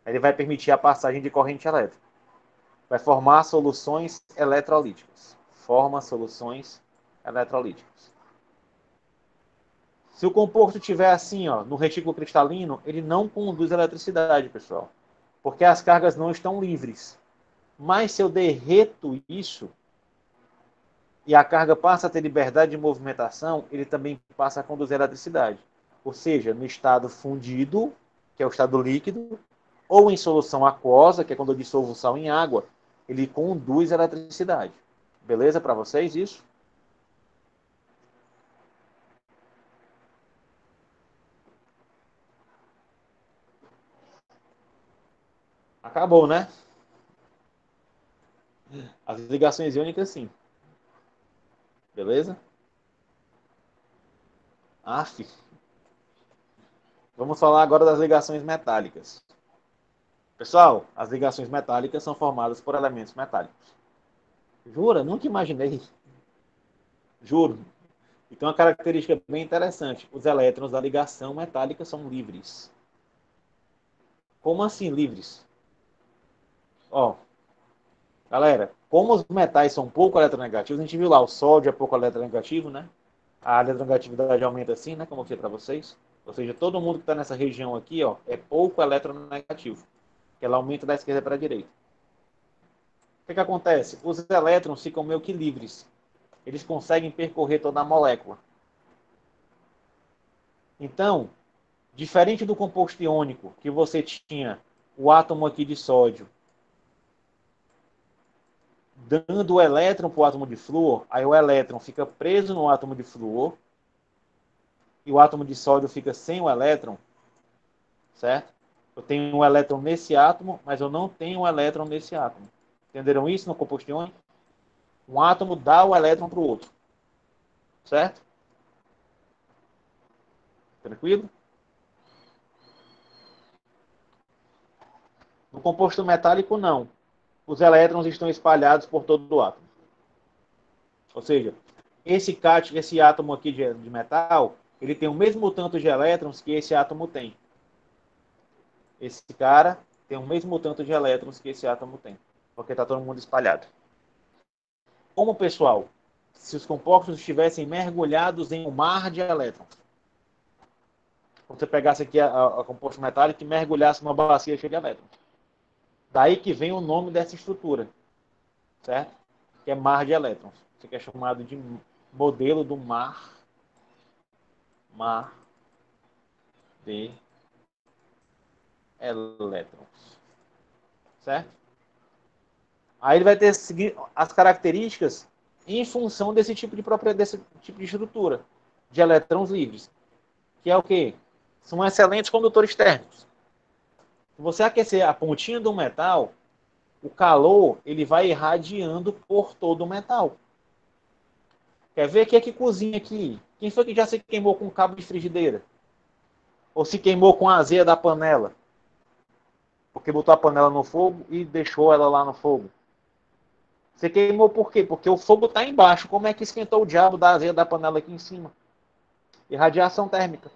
Ele vai permitir a passagem de corrente elétrica. Vai formar soluções eletrolíticas. Forma soluções eletrolíticas. Se o composto estiver assim, ó, no retículo cristalino, ele não conduz eletricidade, pessoal. Porque as cargas não estão livres. Mas se eu derreto isso e a carga passa a ter liberdade de movimentação, ele também passa a conduzir eletricidade. Ou seja, no estado fundido, que é o estado líquido, ou em solução aquosa, que é quando eu dissolvo o sal em água, ele conduz eletricidade. Beleza para vocês isso? Acabou, né? As ligações iônicas, sim. Beleza? Aff. Vamos falar agora das ligações metálicas. Pessoal, as ligações metálicas são formadas por elementos metálicos. Jura? Nunca imaginei. Juro. E tem uma característica bem interessante. Os elétrons da ligação metálica são livres. Como assim livres? Ó, galera, como os metais são pouco eletronegativos, a gente viu lá, o sódio é pouco eletronegativo, né? A eletronegatividade aumenta assim, né? Como eu mostrei para vocês. Ou seja, todo mundo que está nessa região aqui, ó, é pouco eletronegativo. Que ela aumenta da esquerda para a direita. O que acontece? Os elétrons ficam meio que livres. Eles conseguem percorrer toda a molécula. Então, diferente do composto iônico, que você tinha o átomo aqui de sódio dando o elétron para o átomo de flúor, aí o elétron fica preso no átomo de flúor e o átomo de sódio fica sem o elétron, certo? Eu tenho um elétron nesse átomo, mas eu não tenho um elétron nesse átomo. Entenderam isso no composto iônico? Um átomo dá o elétron para o outro, certo? Tranquilo? No composto metálico, não. Os elétrons estão espalhados por todo o átomo. Ou seja, esse átomo aqui de metal, ele tem o mesmo tanto de elétrons que esse átomo tem. Esse cara tem o mesmo tanto de elétrons que esse átomo tem, porque está todo mundo espalhado. Como, pessoal, se os compostos estivessem mergulhados em um mar de elétrons, você pegasse aqui a composto metálico e mergulhasse numa bacia cheia de elétrons. Daí que vem o nome dessa estrutura, certo? Que é mar de elétrons. Isso aqui é chamado de modelo do mar de elétrons, certo? Aí ele vai ter as características em função desse tipo de propriedade, desse tipo de estrutura de elétrons livres, que é o quê? São excelentes condutores térmicos. Se você aquecer a pontinha do metal, o calor ele vai irradiando por todo o metal. Quer ver quem é que cozinha aqui? Quem foi que já se queimou com cabo de frigideira? Ou se queimou com a azeia da panela? Porque botou a panela no fogo e deixou ela lá no fogo. Você queimou por quê? Porque o fogo está embaixo. Como é que esquentou o diabo da azeia da panela aqui em cima? Irradiação térmica.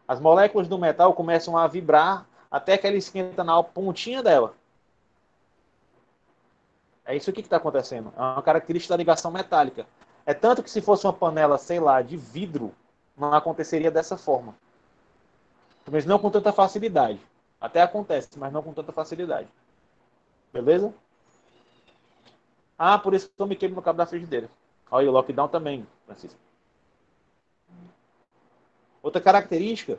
As moléculas do metal começam a vibrar até que ela esquenta na pontinha dela. É isso aqui que está acontecendo. É uma característica da ligação metálica. É tanto que se fosse uma panela, sei lá, de vidro, não aconteceria dessa forma. Mas não com tanta facilidade. Até acontece, mas não com tanta facilidade. Beleza? Ah, por isso que eu me queimo no cabo da frigideira. Olha, o lockdown também, Francisco. Outra característica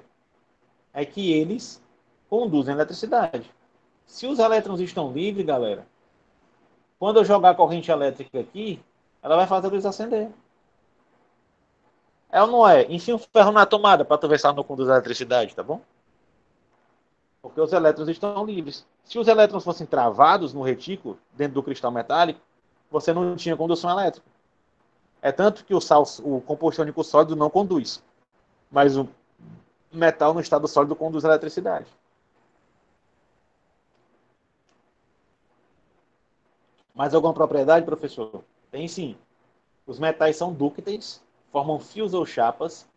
é que eles conduzem eletricidade. Se os elétrons estão livres, galera, quando eu jogar a corrente elétrica aqui, ela vai fazer a luz acender. É ou não é? Enfia um ferro na tomada para tu ver se ela não conduz a eletricidade, tá bom? Porque os elétrons estão livres. Se os elétrons fossem travados no retículo, dentro do cristal metálico, você não tinha condução elétrica. É tanto que o composto iônico sólido não conduz. Mas o metal no estado sólido conduz a eletricidade. Mais alguma propriedade, professor? Tem sim. Os metais são dúcteis, formam fios ou chapas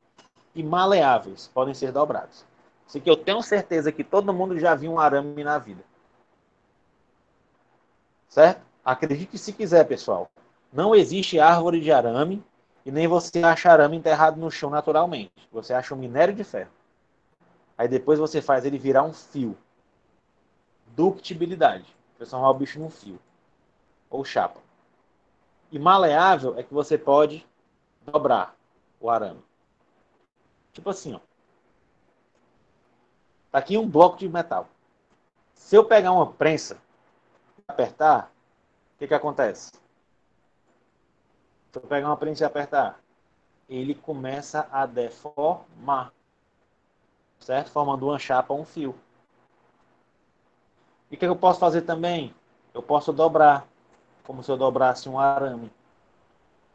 e maleáveis, podem ser dobrados. Isso que eu tenho certeza que todo mundo já viu um arame na vida. Certo? Acredite se quiser, pessoal. Não existe árvore de arame e nem você acha arame enterrado no chão naturalmente. Você acha um minério de ferro. Aí depois você faz ele virar um fio. Ductibilidade. Transformar o bicho num fio. Ou chapa. E maleável é que você pode dobrar o arame. Tipo assim, ó. Tá aqui um bloco de metal. Se eu pegar uma prensa e apertar, o que acontece? Se eu pegar uma prensa e apertar, ele começa a deformar, certo? Formando uma chapa ou um fio. E o que eu posso fazer também? Eu posso dobrar, como se eu dobrasse um arame.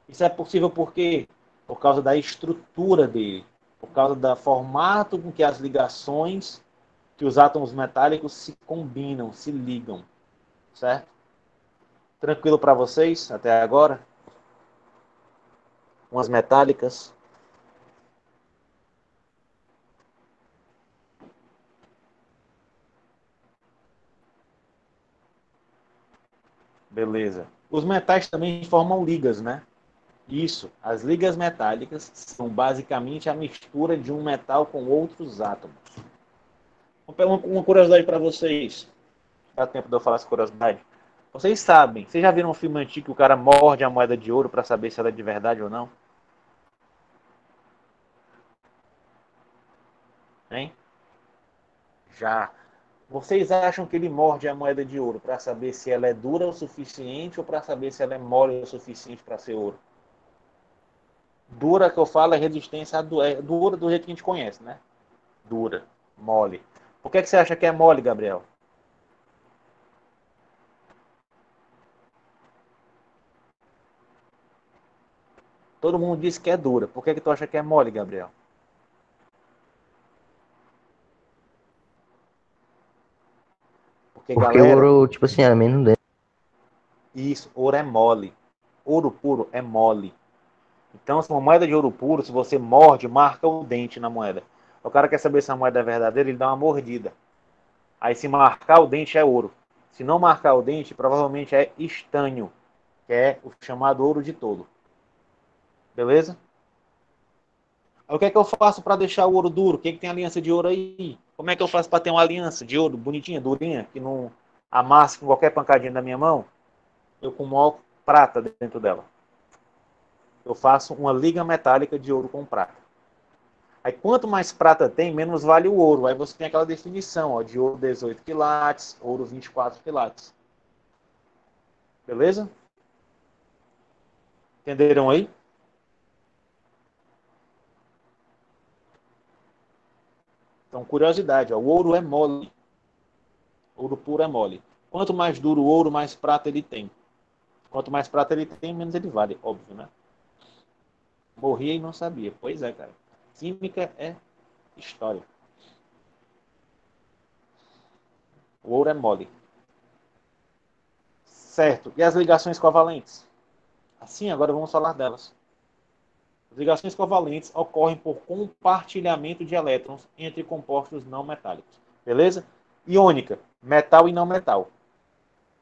Isso é possível por quê? Por causa da estrutura dele, por causa do formato com que as ligações, que os átomos metálicos se combinam, se ligam, certo? Tranquilo para vocês até agora? Umas metálicas. Beleza. Os metais também formam ligas, né? Isso. As ligas metálicas são basicamente a mistura de um metal com outros átomos. Uma curiosidade para vocês. Dá tempo de eu falar essa curiosidade? Vocês sabem, vocês já viram um filme antigo que o cara morde a moeda de ouro para saber se ela é de verdade ou não? Hein? Já. Vocês acham que ele morde a moeda de ouro para saber se ela é dura o suficiente ou para saber se ela é mole o suficiente para ser ouro? Dura que eu falo é resistência é dura do jeito que a gente conhece, né? Dura, mole. Por que você acha que é mole, Gabriel? Todo mundo diz que é dura. Por que tu acha que é mole, Gabriel? Porque, Porque o galera, ouro, tipo assim, é menos denso. isso, ouro é mole. Ouro puro é mole. Então, se uma moeda de ouro puro, se você morde, marca o dente na moeda. O cara quer saber se a moeda é verdadeira, ele dá uma mordida. Aí, se marcar o dente, é ouro. Se não marcar o dente, provavelmente é estanho, que é o chamado ouro de tolo. Beleza? Aí, o que é que eu faço para deixar o ouro duro? Quem é que tem aliança de ouro aí? Como é que eu faço para ter uma aliança de ouro bonitinha, durinha, que não amassa com qualquer pancadinha da minha mão? Eu coloco prata dentro dela. Eu faço uma liga metálica de ouro com prata. Aí quanto mais prata tem, menos vale o ouro. Aí você tem aquela definição, ó, de ouro 18 quilates, ouro 24 quilates. Beleza? Entenderam aí? Então, curiosidade, ó, o ouro é mole. Ouro puro é mole. Quanto mais duro o ouro, mais prata ele tem. Quanto mais prata ele tem, menos ele vale, óbvio, né? Morria e não sabia. Pois é, cara. Química é história. O ouro é mole. Certo. E as ligações covalentes? Assim, agora vamos falar delas. As ligações covalentes ocorrem por compartilhamento de elétrons entre compostos não metálicos. Beleza? Iônica, metal e não metal.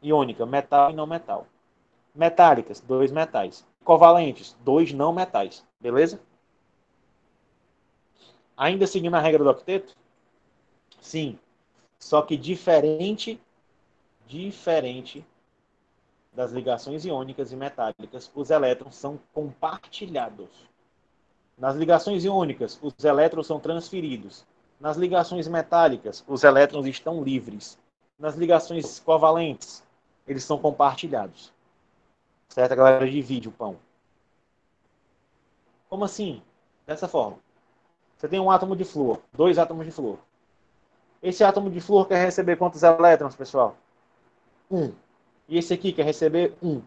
Iônica, metal e não metal. Metálicas, dois metais. Covalentes, dois não metais. Beleza? Ainda seguindo a regra do octeto? Sim. Só que diferente das ligações iônicas e metálicas, os elétrons são compartilhados. Nas ligações iônicas, os elétrons são transferidos. Nas ligações metálicas, os elétrons estão livres. Nas ligações covalentes, eles são compartilhados. Certo? A galera divide o pão. Como assim? Dessa forma. Você tem um átomo de flúor, dois átomos de flúor. Esse átomo de flúor quer receber quantos elétrons, pessoal? Um. E esse aqui quer receber um.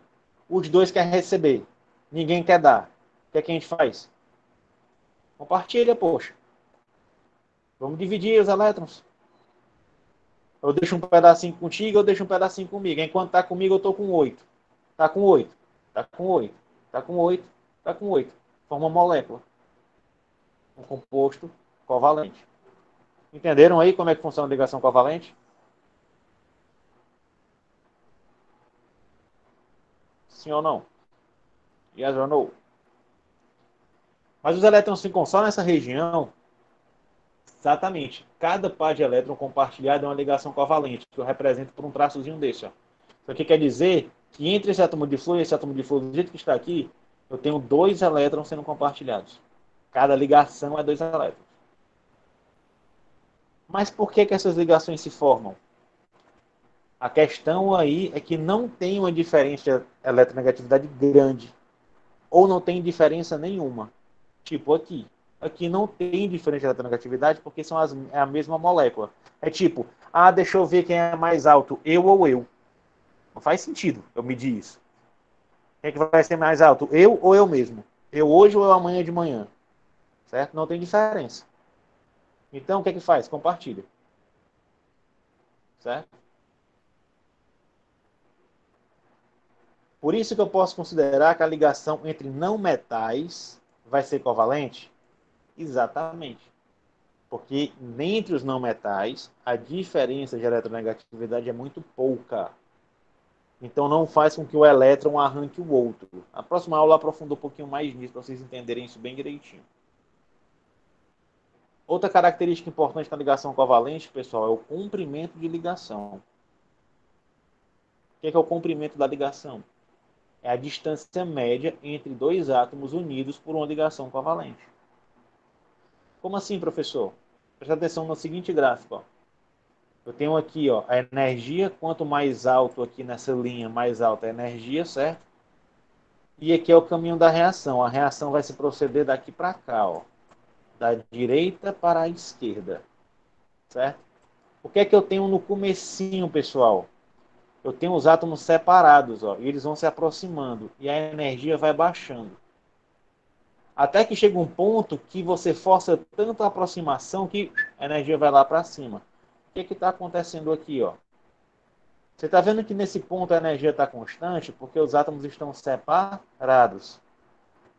Os dois querem receber. Ninguém quer dar. O que é que a gente faz? Compartilha, poxa. Vamos dividir os elétrons. Eu deixo um pedacinho contigo, eu deixo um pedacinho comigo. Enquanto tá comigo, eu tô com 8. Tá com 8. Tá com 8. Tá com 8. Tá com 8. Forma uma molécula. Um composto covalente. Entenderam aí como é que funciona a ligação covalente? Sim ou não? Yes or no? Mas os elétrons ficam só nessa região. Exatamente. Cada par de elétron compartilhado é uma ligação covalente, que eu represento por um traçozinho desse. Ó. Isso aqui quer dizer que entre esse átomo de flúor e esse átomo de flúor, do jeito que está aqui, eu tenho dois elétrons sendo compartilhados. Cada ligação é dois elétrons. Mas por que essas ligações se formam? A questão aí é que não tem uma diferença de eletronegatividade grande. Ou não tem diferença nenhuma. Tipo aqui. Aqui não tem diferença de eletronegatividade porque é a mesma molécula. É tipo, deixa eu ver quem é mais alto, eu ou eu. Não faz sentido eu medir isso. Quem é que vai ser mais alto, eu ou eu mesmo? Eu hoje ou eu amanhã de manhã? Certo? Não tem diferença. Então, o que é que faz? Compartilha. Certo? Por isso que eu posso considerar que a ligação entre não metais vai ser covalente? Exatamente. Porque entre os não metais, a diferença de eletronegatividade é muito pouca. Então não faz com que o elétron arranque o outro. A próxima aula aprofunda um pouquinho mais nisso, para vocês entenderem isso bem direitinho. Outra característica importante na ligação covalente, pessoal, é o comprimento de ligação. O que é o comprimento da ligação? É a distância média entre dois átomos unidos por uma ligação covalente. Como assim, professor? Presta atenção no seguinte gráfico. Ó. Eu tenho aqui ó, a energia, quanto mais alto aqui nessa linha, mais alta a energia, certo? E aqui é o caminho da reação. A reação vai se proceder daqui para cá, ó, da direita para a esquerda, certo? O que é que eu tenho no comecinho, pessoal? Eu tenho os átomos separados, ó, e eles vão se aproximando, e a energia vai baixando. Até que chega um ponto que você força tanto a aproximação que a energia vai lá para cima. O que está acontecendo aqui? Ó? Você está vendo que nesse ponto a energia está constante porque os átomos estão separados.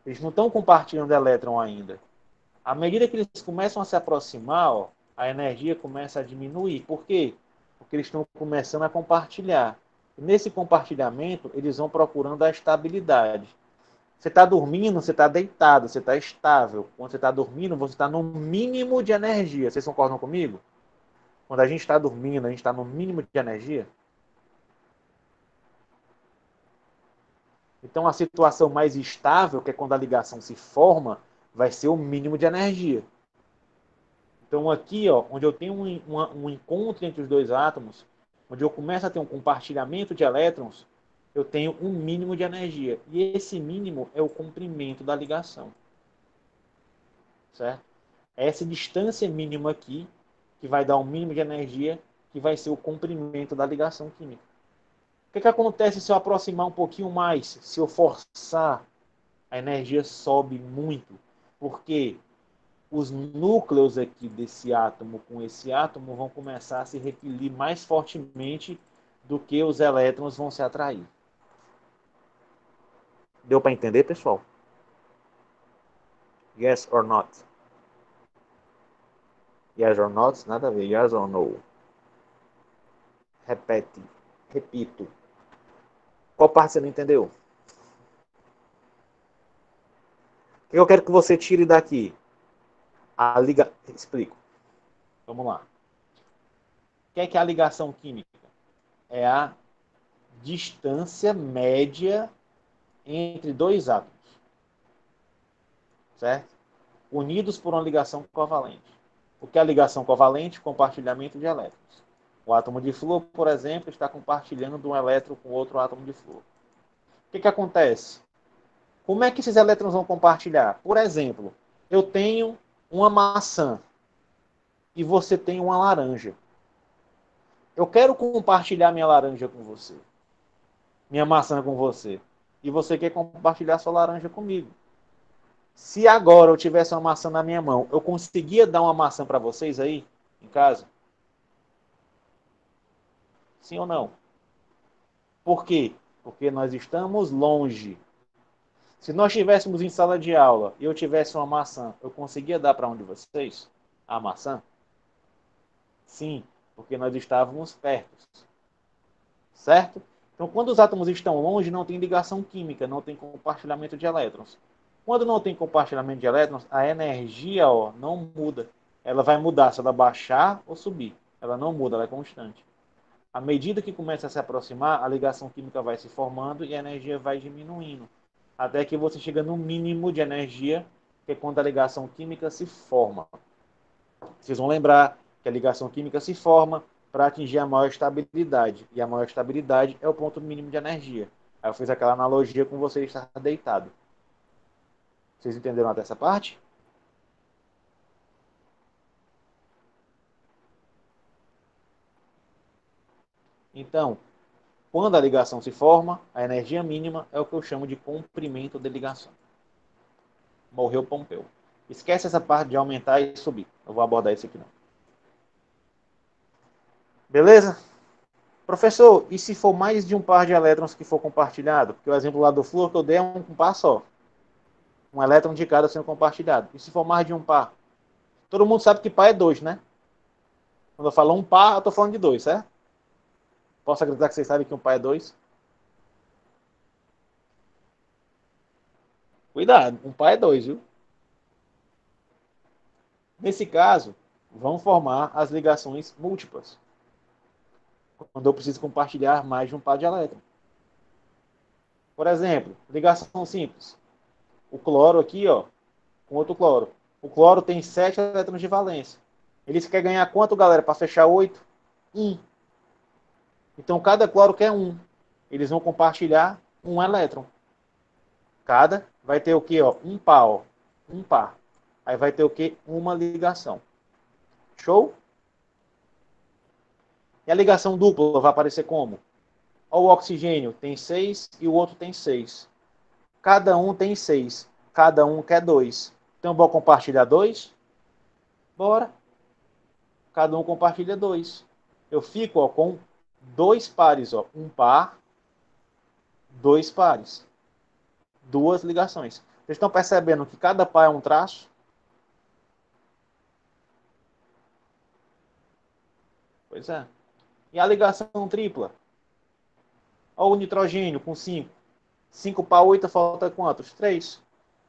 Eles não estão compartilhando elétron ainda. À medida que eles começam a se aproximar, ó, a energia começa a diminuir. Por quê? Porque eles estão começando a compartilhar. E nesse compartilhamento, eles vão procurando a estabilidade. Você está dormindo, você está deitado, você está estável. Quando você está dormindo, você está no mínimo de energia. Vocês concordam comigo? Quando a gente está dormindo, a gente está no mínimo de energia. Então, a situação mais estável, que é quando a ligação se forma, vai ser o mínimo de energia. Então, aqui, ó, onde eu tenho um encontro entre os dois átomos, onde eu começo a ter um compartilhamento de elétrons, eu tenho um mínimo de energia. E esse mínimo é o comprimento da ligação. Certo? É essa distância mínima aqui, que vai dar um mínimo de energia, que vai ser o comprimento da ligação química. O que acontece se eu aproximar um pouquinho mais? Se eu forçar, a energia sobe muito. Porque os núcleos aqui desse átomo com esse átomo vão começar a se repelir mais fortemente do que os elétrons vão se atrair. Deu para entender, pessoal? Yes or not? Yes or not? Nada a ver. Yes or no? Repito. Qual parte você não entendeu? O que eu quero que você tire daqui? Explico. Vamos lá. O que é a ligação química? É a distância média entre dois átomos. Certo? Unidos por uma ligação covalente. O que é a ligação covalente? Compartilhamento de elétrons. O átomo de flúor, por exemplo, está compartilhando um elétron com outro átomo de flúor. O que acontece? Como é que esses elétrons vão compartilhar? Por exemplo, eu tenho uma maçã e você tem uma laranja. Eu quero compartilhar minha laranja com você. Minha maçã com você. E você quer compartilhar sua laranja comigo. Se agora eu tivesse uma maçã na minha mão, eu conseguia dar uma maçã para vocês aí, em casa? Sim ou não? Por quê? Porque nós estamos longe. Se nós estivéssemos em sala de aula e eu tivesse uma maçã, eu conseguia dar para um de vocês a maçã? Sim, porque nós estávamos perto. Certo? Então, quando os átomos estão longe, não tem ligação química, não tem compartilhamento de elétrons. Quando não tem compartilhamento de elétrons, a energia não muda. Ela vai mudar se ela baixar ou subir. Ela não muda, ela é constante. À medida que começa a se aproximar, a ligação química vai se formando e a energia vai diminuindo. Até que você chega no mínimo de energia, que é quando a ligação química se forma. Vocês vão lembrar que a ligação química se forma para atingir a maior estabilidade. E a maior estabilidade é o ponto mínimo de energia. Aí eu fiz aquela analogia com você estar deitado. Vocês entenderam até essa parte? Então, quando a ligação se forma, a energia mínima é o que eu chamo de comprimento de ligação. Morreu Pompeu. Esquece essa parte de aumentar e subir. Eu vou abordar isso aqui não. Beleza? Professor, e se for mais de um par de elétrons que for compartilhado? Porque o exemplo lá do flúor que eu dei é um par só. Um elétron de cada sendo compartilhado. E se for mais de um par? Todo mundo sabe que par é 2, né? Quando eu falo um par, eu estou falando de 2, certo? Posso acreditar que vocês sabem que um par é 2? Cuidado, um par é 2, viu? Nesse caso, vão formar as ligações múltiplas, quando eu preciso compartilhar mais de um par de elétrons. Por exemplo, ligação simples. O cloro aqui, ó, com outro cloro. O cloro tem 7 elétrons de valência. Eles querem ganhar quanto, galera, para fechar 8? 1. Então, cada cloro quer 1. Eles vão compartilhar um elétron. Cada vai ter o quê? Ó? Um par. Ó. Um par. Aí vai ter o quê? Uma ligação. Show? E a ligação dupla vai aparecer como? Ó, o oxigênio tem 6 e o outro tem 6. Cada um tem 6. Cada um quer 2. Então, vou compartilhar 2? Bora. Cada um compartilha 2. Eu fico ó, com 2 pares. Ó. Um par, 2 pares. 2 ligações. Vocês estão percebendo que cada par é um traço? Pois é. E a ligação tripla? Olha o nitrogênio com 5. 5 para 8 falta quantos? 3.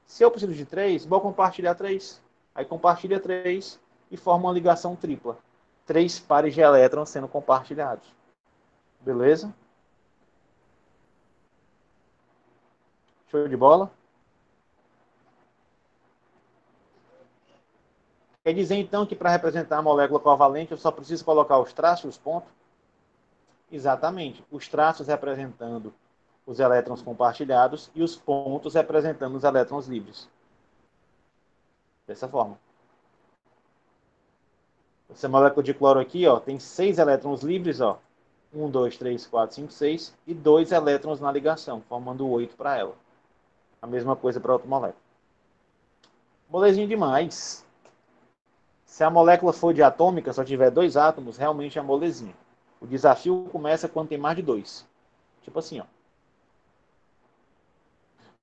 Se eu preciso de 3, vou compartilhar 3. Aí compartilha 3 e forma uma ligação tripla. 3 pares de elétrons sendo compartilhados. Beleza? Show de bola? Quer dizer, então, que para representar a molécula covalente eu só preciso colocar os traços e os pontos? Exatamente. Os traços representando os elétrons compartilhados e os pontos representando os elétrons livres. Dessa forma. Essa molécula de cloro aqui ó, tem 6 elétrons livres. Ó. 1, 2, 3, 4, 5, 6. E 2 elétrons na ligação, formando 8 para ela. A mesma coisa para outra molécula. Molezinho demais. Se a molécula for diatômica, só tiver 2 átomos, realmente é molezinha. O desafio começa quando tem mais de 2. Tipo assim, ó.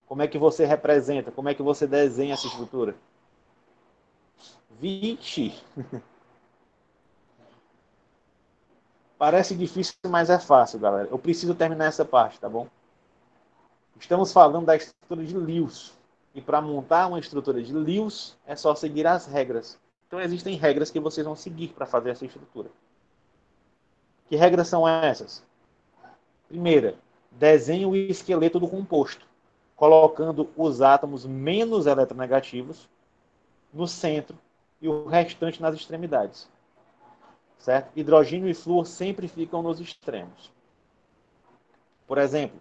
Como é que você representa? Como é que você desenha essa estrutura? Vixe! Parece difícil, mas é fácil, galera. Eu preciso terminar essa parte, tá bom? Estamos falando da estrutura de Lewis. E para montar uma estrutura de Lewis, é só seguir as regras. Então, existem regras que vocês vão seguir para fazer essa estrutura. Que regras são essas? Primeira, desenhe o esqueleto do composto, colocando os átomos menos eletronegativos no centro e o restante nas extremidades. Certo? Hidrogênio e flúor sempre ficam nos extremos. Por exemplo,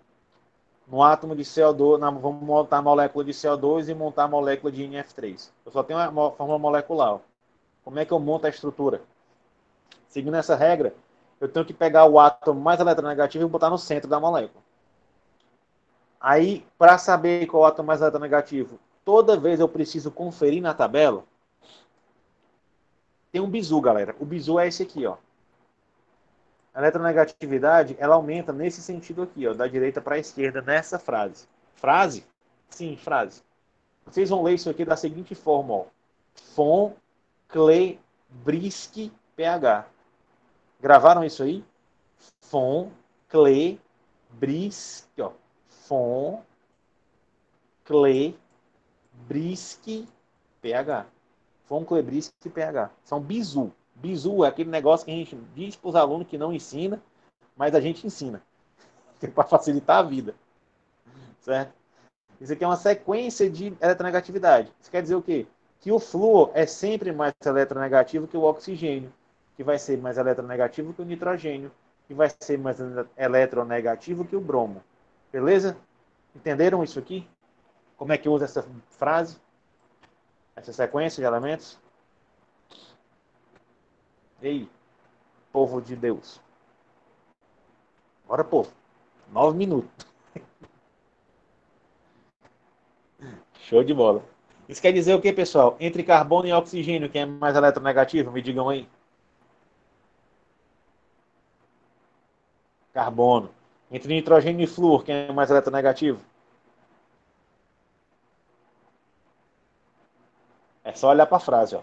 no átomo de CO2, vamos montar a molécula de CO2 e montar a molécula de NF3. Eu só tenho uma fórmula molecular. Como é que eu monto a estrutura? Seguindo essa regra, eu tenho que pegar o átomo mais eletronegativo e botar no centro da molécula. Aí, para saber qual é o átomo mais eletronegativo, toda vez eu preciso conferir na tabela. Tem um bizu, galera. O bizu é esse aqui, ó. A eletronegatividade, ela aumenta nesse sentido aqui, ó, da direita para a esquerda, nessa frase. Frase? Sim, frase. Vocês vão ler isso aqui da seguinte forma, ó. Von Klebriski pH. Gravaram isso aí? Von Klebriski, ó. Von Klebriski pH. Von Klebriski pH. São bizu. Bizu é aquele negócio que a gente diz para os alunos que não ensina, mas a gente ensina. Para facilitar a vida. Certo? Isso aqui é uma sequência de eletronegatividade. Isso quer dizer o quê? Que o flúor é sempre mais eletronegativo que o oxigênio, que vai ser mais eletronegativo que o nitrogênio, que vai ser mais eletronegativo que o bromo. Beleza? Entenderam isso aqui? Como é que usa essa frase? Essa sequência de elementos? Ei, povo de Deus. Bora, povo. 9 minutos. Show de bola. Isso quer dizer o quê, pessoal? Entre carbono e oxigênio, quem é mais eletronegativo? Me digam aí. Carbono. Entre nitrogênio e flúor, quem é mais eletronegativo? É só olhar para a frase, ó.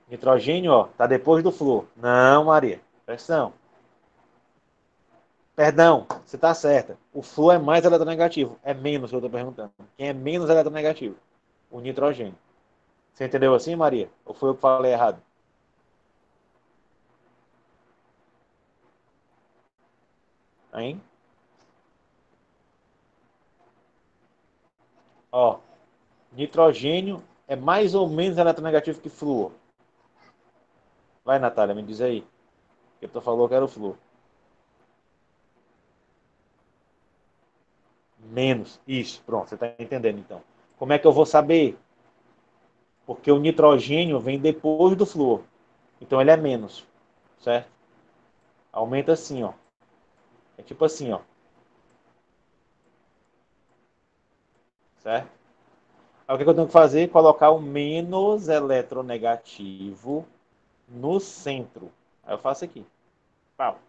Nitrogênio, ó, tá depois do flúor. Não, Maria. Presta atenção. Perdão, você está certa. O flúor é mais eletronegativo. É menos que eu estou perguntando. Quem é menos eletronegativo? O nitrogênio. Você entendeu assim, Maria? Ou foi eu que falei errado? Hein? Ó, nitrogênio é mais ou menos eletronegativo que flúor. Vai, Natália, me diz aí. Que tu falou que era o flúor. Menos. Isso, pronto, você está entendendo então. Como é que eu vou saber? Porque o nitrogênio vem depois do flúor. Então ele é menos, certo? Aumenta assim, ó. É tipo assim, ó. Certo? Aí o que eu tenho que fazer? Colocar o menos eletronegativo no centro. Aí eu faço aqui. Pau.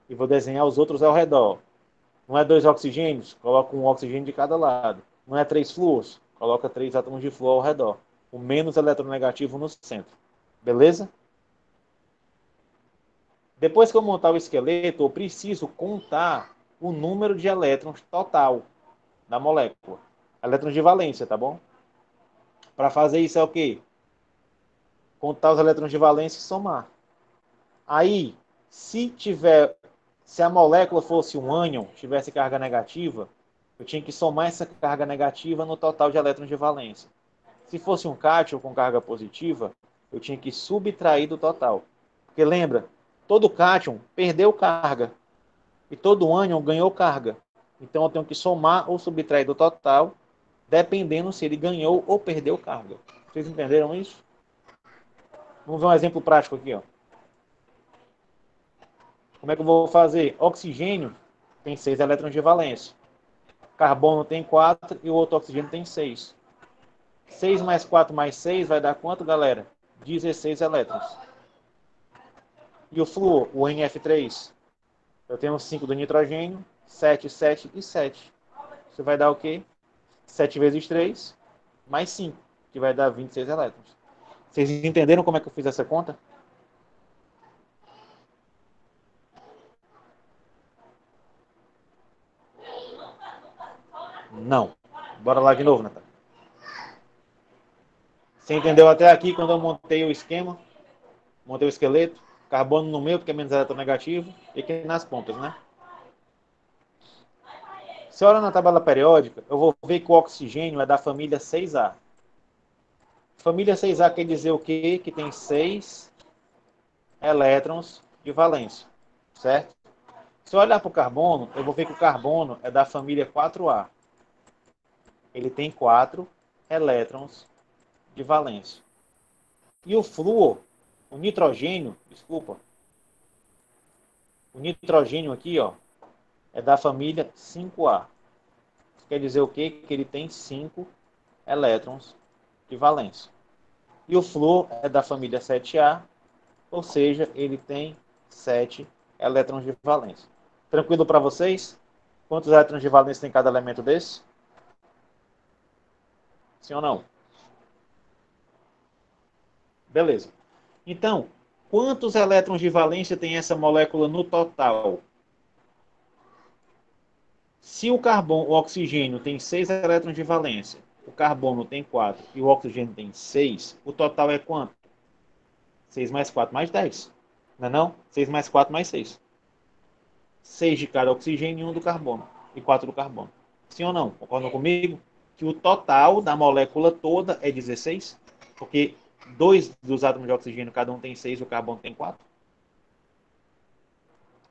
E vou desenhar os outros ao redor. Não é 2 oxigênios? Coloca um oxigênio de cada lado. Não é 3 flúors? Coloca 3 átomos de flúor ao redor. O menos eletronegativo no centro. Beleza? Depois que eu montar o esqueleto, eu preciso contar o número de elétrons total da molécula. Elétrons de valência, tá bom? Para fazer isso é o quê? Contar os elétrons de valência e somar. Aí, se a molécula fosse um ânion, tivesse carga negativa, eu tinha que somar essa carga negativa no total de elétrons de valência. Se fosse um cátion com carga positiva, eu tinha que subtrair do total. Porque lembra, todo cátion perdeu carga e todo ânion ganhou carga. Então eu tenho que somar ou subtrair do total, dependendo se ele ganhou ou perdeu carga. Vocês entenderam isso? Vamos ver um exemplo prático aqui, ó. Como é que eu vou fazer? Oxigênio tem 6 elétrons de valência. Carbono tem 4 e o outro oxigênio tem 6. 6 mais 4 mais 6 vai dar quanto, galera? 16 elétrons. E o flúor, o NF3? Eu tenho 5 do nitrogênio, 7, 7 e 7. Isso vai dar o quê? 7 vezes 3 mais 5, que vai dar 26 elétrons. Vocês entenderam como é que eu fiz essa conta? Não. Bora lá de novo, Natália. Você entendeu até aqui quando eu montei o esquema? Montei o esqueleto? Carbono no meio, porque é menos eletronegativo, e aqui nas pontas, né? Se olhar na tabela periódica, eu vou ver que o oxigênio é da família 6A. Família 6A quer dizer o quê? Que tem 6 elétrons de valência, certo? Se eu olhar para o carbono, eu vou ver que o carbono é da família 4A. Ele tem 4 elétrons de valência. E o flúor, o nitrogênio, desculpa, o nitrogênio aqui, ó, é da família 5A. Isso quer dizer o quê? Que ele tem 5 elétrons de valência. E o flúor é da família 7A, ou seja, ele tem 7 elétrons de valência. Tranquilo para vocês? Quantos elétrons de valência tem cada elemento desse? Sim ou não? Beleza. Então, quantos elétrons de valência tem essa molécula no total? Se o oxigênio tem 6 elétrons de valência, o carbono tem 4 e o oxigênio tem 6, o total é quanto? 6 mais 4 mais 10. Não é não? 6 mais 4 mais 6. 6 de cada oxigênio e 1 do carbono. E 4 do carbono. Sim ou não? Concordam comigo? Que o total da molécula toda é 16? Porque 2 dos átomos de oxigênio, cada um tem 6 e o carbono tem 4.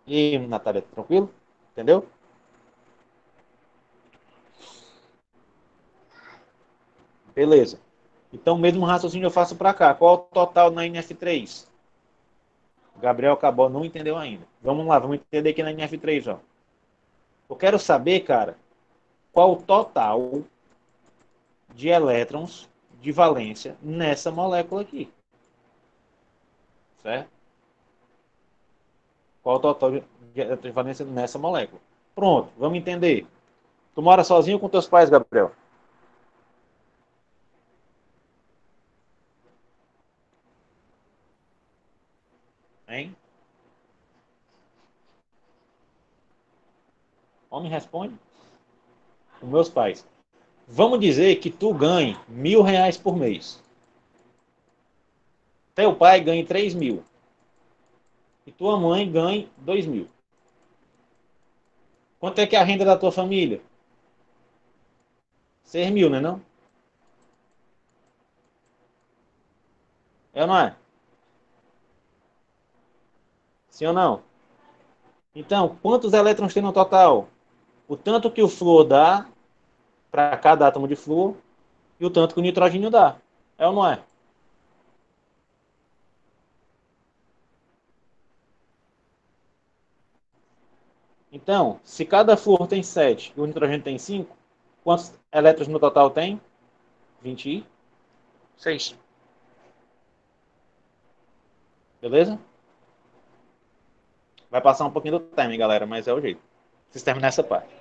E aí, Natália, tranquilo? Entendeu? Beleza. Então, mesmo raciocínio eu faço para cá. Qual o total na NF3? Gabriel acabou, não entendeu ainda. Vamos lá, vamos entender aqui na NF3, ó. Eu quero saber, cara, qual o total de elétrons de valência nessa molécula aqui. Certo? Qual o total de elétrons de valência nessa molécula. Pronto, vamos entender. Tu mora sozinho com teus pais, Gabriel? Hein? Homem responde. Os meus pais. Vamos dizer que tu ganhe R$ 1.000 por mês. Teu pai ganhe 3.000. E tua mãe ganhe 2.000. Quanto é que é a renda da tua família? 6.000, né não? É ou não é? Sim ou não? Então, quantos elétrons tem no total? O tanto que o flúor dá para cada átomo de flúor e o tanto que o nitrogênio dá. É ou não é? Então, se cada flúor tem 7 e o nitrogênio tem 5, quantos elétrons no total tem? 26. Beleza? Vai passar um pouquinho do time, galera, mas é o jeito. Vocês terminam essa parte.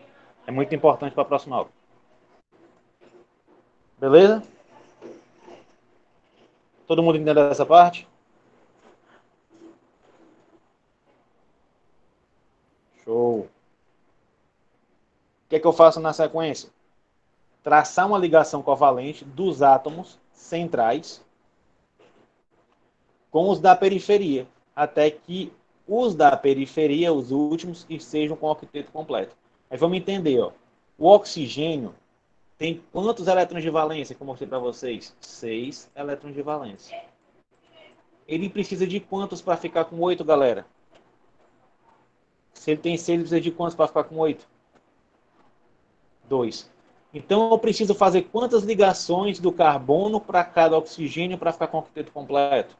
É muito importante para a próxima aula. Beleza? Todo mundo entendeu essa parte? Show. O que é que eu faço na sequência? Traçar uma ligação covalente dos átomos centrais com os da periferia, até que os da periferia, os últimos, estejam com o octeto completo. Aí vamos entender, ó. O oxigênio tem quantos elétrons de valência que eu mostrei para vocês? 6 elétrons de valência. Ele precisa de quantos para ficar com 8, galera? Se ele tem 6, ele precisa de quantos para ficar com 8? 2. Então eu preciso fazer quantas ligações do carbono para cada oxigênio para ficar com o octeto completo?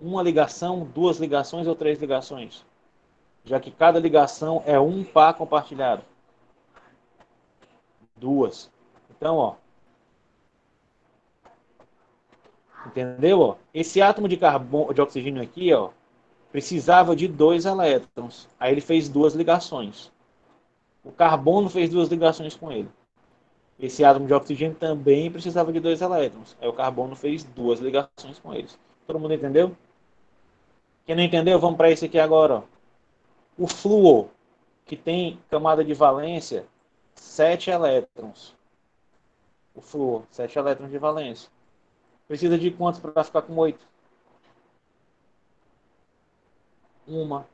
Uma ligação, 2 ligações ou 3 ligações? Já que cada ligação é um par compartilhado. 2. Então, ó. Entendeu? Ó? Esse átomo de carbono, de oxigênio aqui, ó, precisava de 2 elétrons. Aí ele fez 2 ligações. O carbono fez 2 ligações com ele. Esse átomo de oxigênio também precisava de 2 elétrons. Aí o carbono fez 2 ligações com eles. Todo mundo entendeu? Quem não entendeu, vamos para esse aqui agora. Ó. O flúor, que tem camada de valência, 7 elétrons. O flúor, 7 elétrons de valência. Precisa de quantos para ficar com 8? Uma.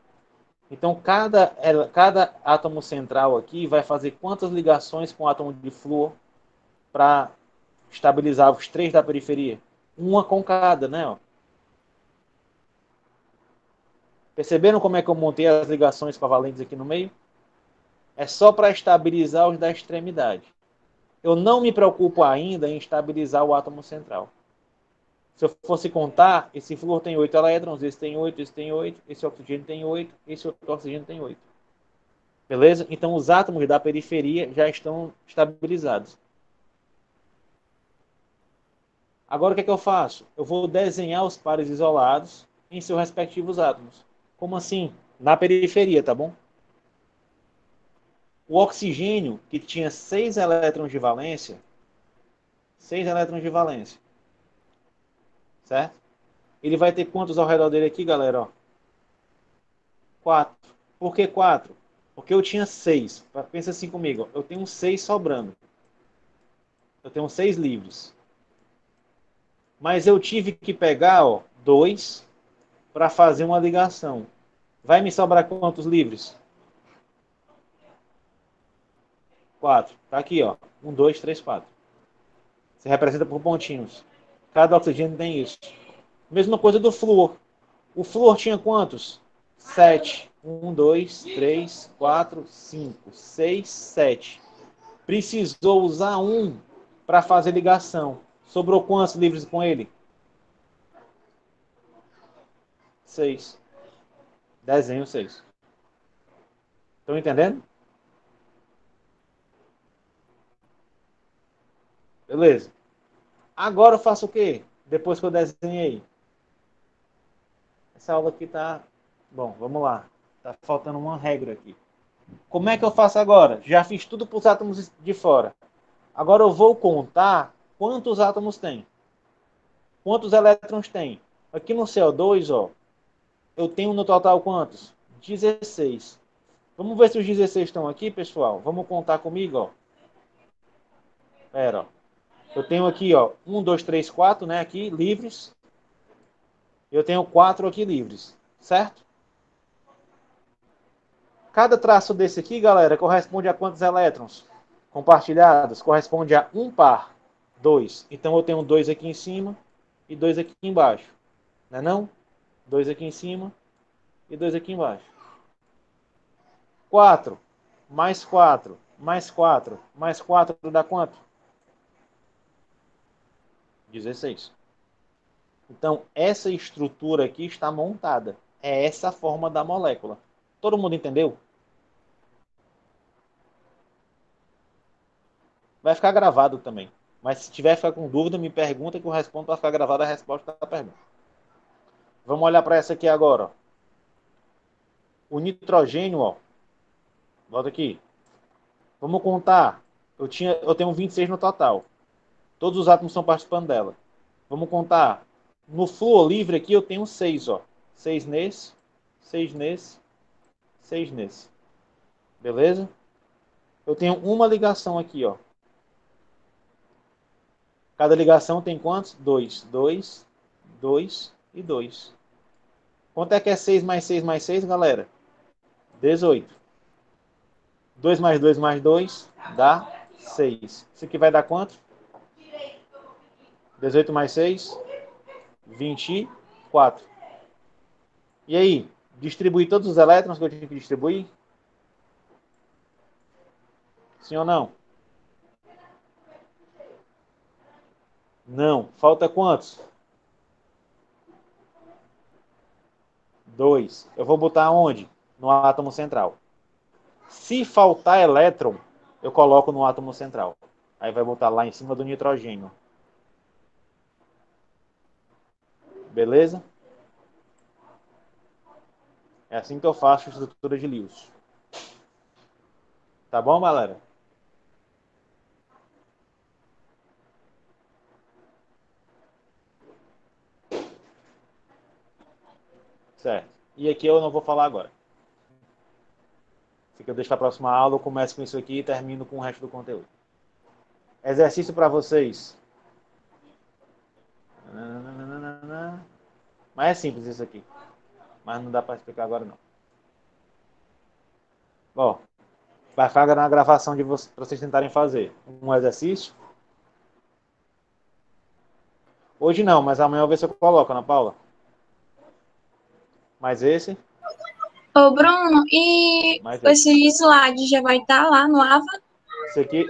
Então, cada átomo central aqui vai fazer quantas ligações com o átomo de flúor para estabilizar os 3 da periferia? Uma com cada, né? Ó. Perceberam como é que eu montei as ligações covalentes aqui no meio? É só para estabilizar os da extremidade. Eu não me preocupo ainda em estabilizar o átomo central. Se eu fosse contar, esse flúor tem 8 elétrons, esse tem 8, esse tem 8, esse oxigênio tem 8, esse outro oxigênio tem 8. Beleza? Então os átomos da periferia já estão estabilizados. Agora o que é que eu faço? Eu vou desenhar os pares isolados em seus respectivos átomos. Como assim? Na periferia, tá bom? O oxigênio, que tinha 6 elétrons de valência, 6 elétrons de valência, certo? Ele vai ter quantos ao redor dele aqui, galera? Ó? 4. Por que 4? Porque eu tinha 6. Pensa assim comigo, ó. Eu tenho 6 sobrando. Eu tenho 6 livres. Mas eu tive que pegar 2 para fazer uma ligação. Vai me sobrar quantos livres? 4. Tá aqui, ó. 1, 2, 3, 4. Se representa por pontinhos. Cada oxigênio tem isso. Mesma coisa do flúor. O flúor tinha quantos? 7. 1, 2, 3, 4, 5, 6, 7. Precisou usar 1 para fazer ligação. Sobrou quantos livres com ele? 6. Desenho 6. Estão entendendo? Beleza. Agora eu faço o quê? Depois que eu desenhei. Essa aula aqui tá... Bom, vamos lá. Tá faltando uma regra aqui. Como é que eu faço agora? Já fiz tudo para os átomos de fora. Agora eu vou contar quantos átomos tem. Quantos elétrons tem? Aqui no CO2, ó, eu tenho no total quantos? 16. Vamos ver se os 16 estão aqui, pessoal. Vamos contar comigo, ó. Pera, ó. Eu tenho aqui, ó, 1, 2, 3, 4, né, aqui, livres. Eu tenho 4 aqui livres, certo? Cada traço desse aqui, galera, corresponde a quantos elétrons compartilhados? Corresponde a um par. 2. Então eu tenho 2 aqui em cima e 2 aqui embaixo. Não é não? 2 aqui em cima e 2 aqui embaixo. 4 mais 4 mais 4 mais 4 dá quanto? 16. Então, essa estrutura aqui está montada. É essa a forma da molécula. Todo mundo entendeu? Vai ficar gravado também. Mas se tiver ficar com dúvida, me pergunta que eu respondo para ficar gravada a resposta da pergunta. Vamos olhar para essa aqui agora. Ó. O nitrogênio, ó. Volta aqui. Vamos contar. Eu tenho 26 no total. Todos os átomos estão participando dela. Vamos contar. No flúor livre aqui eu tenho 6, ó. 6 nesse, 6 nesse, 6 nesse. Beleza? Eu tenho uma ligação aqui, ó. Cada ligação tem quantos? 2. 2, 2 e 2. Quanto é que é 6 mais 6 mais 6, galera? 18. 2 mais 2 dá 6. Isso aqui vai dar quanto? 18 mais 6, 24. E aí? Distribuir todos os elétrons que eu tinha que distribuir? Sim ou não? Não. Falta quantos? 2. Eu vou botar onde? No átomo central. Se faltar elétron, eu coloco no átomo central. Aí vai botar lá em cima do nitrogênio. Beleza? É assim que eu faço a estrutura de Lewis. Tá bom, galera? Certo. E aqui eu não vou falar agora. Fica, eu deixo para a próxima aula, eu começo com isso aqui e termino com o resto do conteúdo. Exercício para vocês. Mas é simples isso aqui. Mas não dá para explicar agora não. Ó, vai ficar na gravação de vocês, para vocês tentarem fazer um exercício. Hoje não, mas amanhã eu vou ver se eu coloco, Ana Paula. Mas esse, Ô, Bruno, e mais esse. esse slide já vai estar lá no AVA?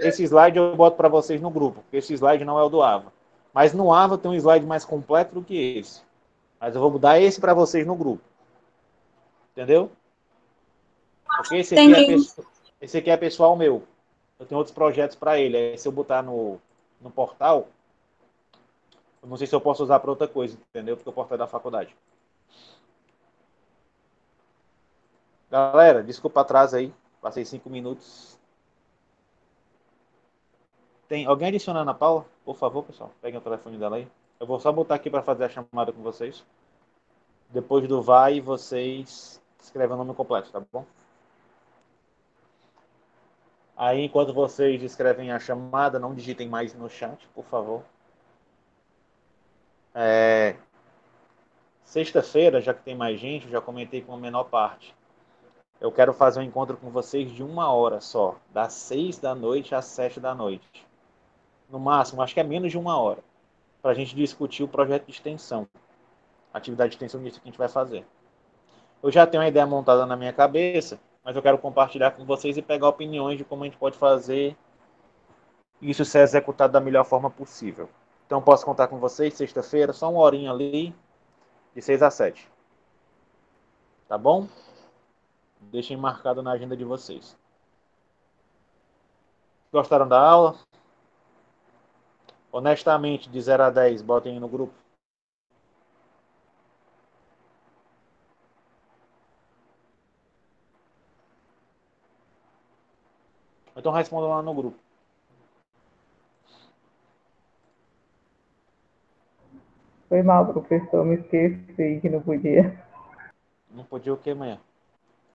Esse slide eu boto para vocês no grupo, porque esse slide não é o do AVA. Mas no AVA tem um slide mais completo do que esse. Mas eu vou dar esse para vocês no grupo. Entendeu? Porque Entendi. esse aqui é pessoal meu. Eu tenho outros projetos para ele. Aí, se eu botar no portal, eu não sei se eu posso usar para outra coisa, entendeu? Porque o portal é da faculdade. Galera, desculpa atraso aí. Passei 5 minutos. Tem alguém adicionando a Paula? Por favor, pessoal. Peguem o telefone dela aí. Eu vou só botar aqui para fazer a chamada com vocês. Depois do vai, vocês escrevem o nome completo, tá bom? Aí, enquanto vocês escrevem a chamada, não digitem mais no chat, por favor. Sexta-feira, já que tem mais gente, eu já comentei com a menor parte. Eu quero fazer um encontro com vocês de 1 hora só, das 6 da noite às 7 da noite. No máximo, acho que é menos de 1 hora, para a gente discutir o projeto de extensão, a atividade de extensão disso que a gente vai fazer. Eu já tenho uma ideia montada na minha cabeça, mas eu quero compartilhar com vocês e pegar opiniões de como a gente pode fazer isso ser executado da melhor forma possível. Então, posso contar com vocês sexta-feira, só 1 horinha ali, de 6 a 7. Tá bom? Deixem marcado na agenda de vocês. Gostaram da aula? Honestamente, de 0 a 10, botem aí no grupo. Então respondam lá no grupo. Foi mal, professor, me esqueci que não podia. Não podia o que amanhã?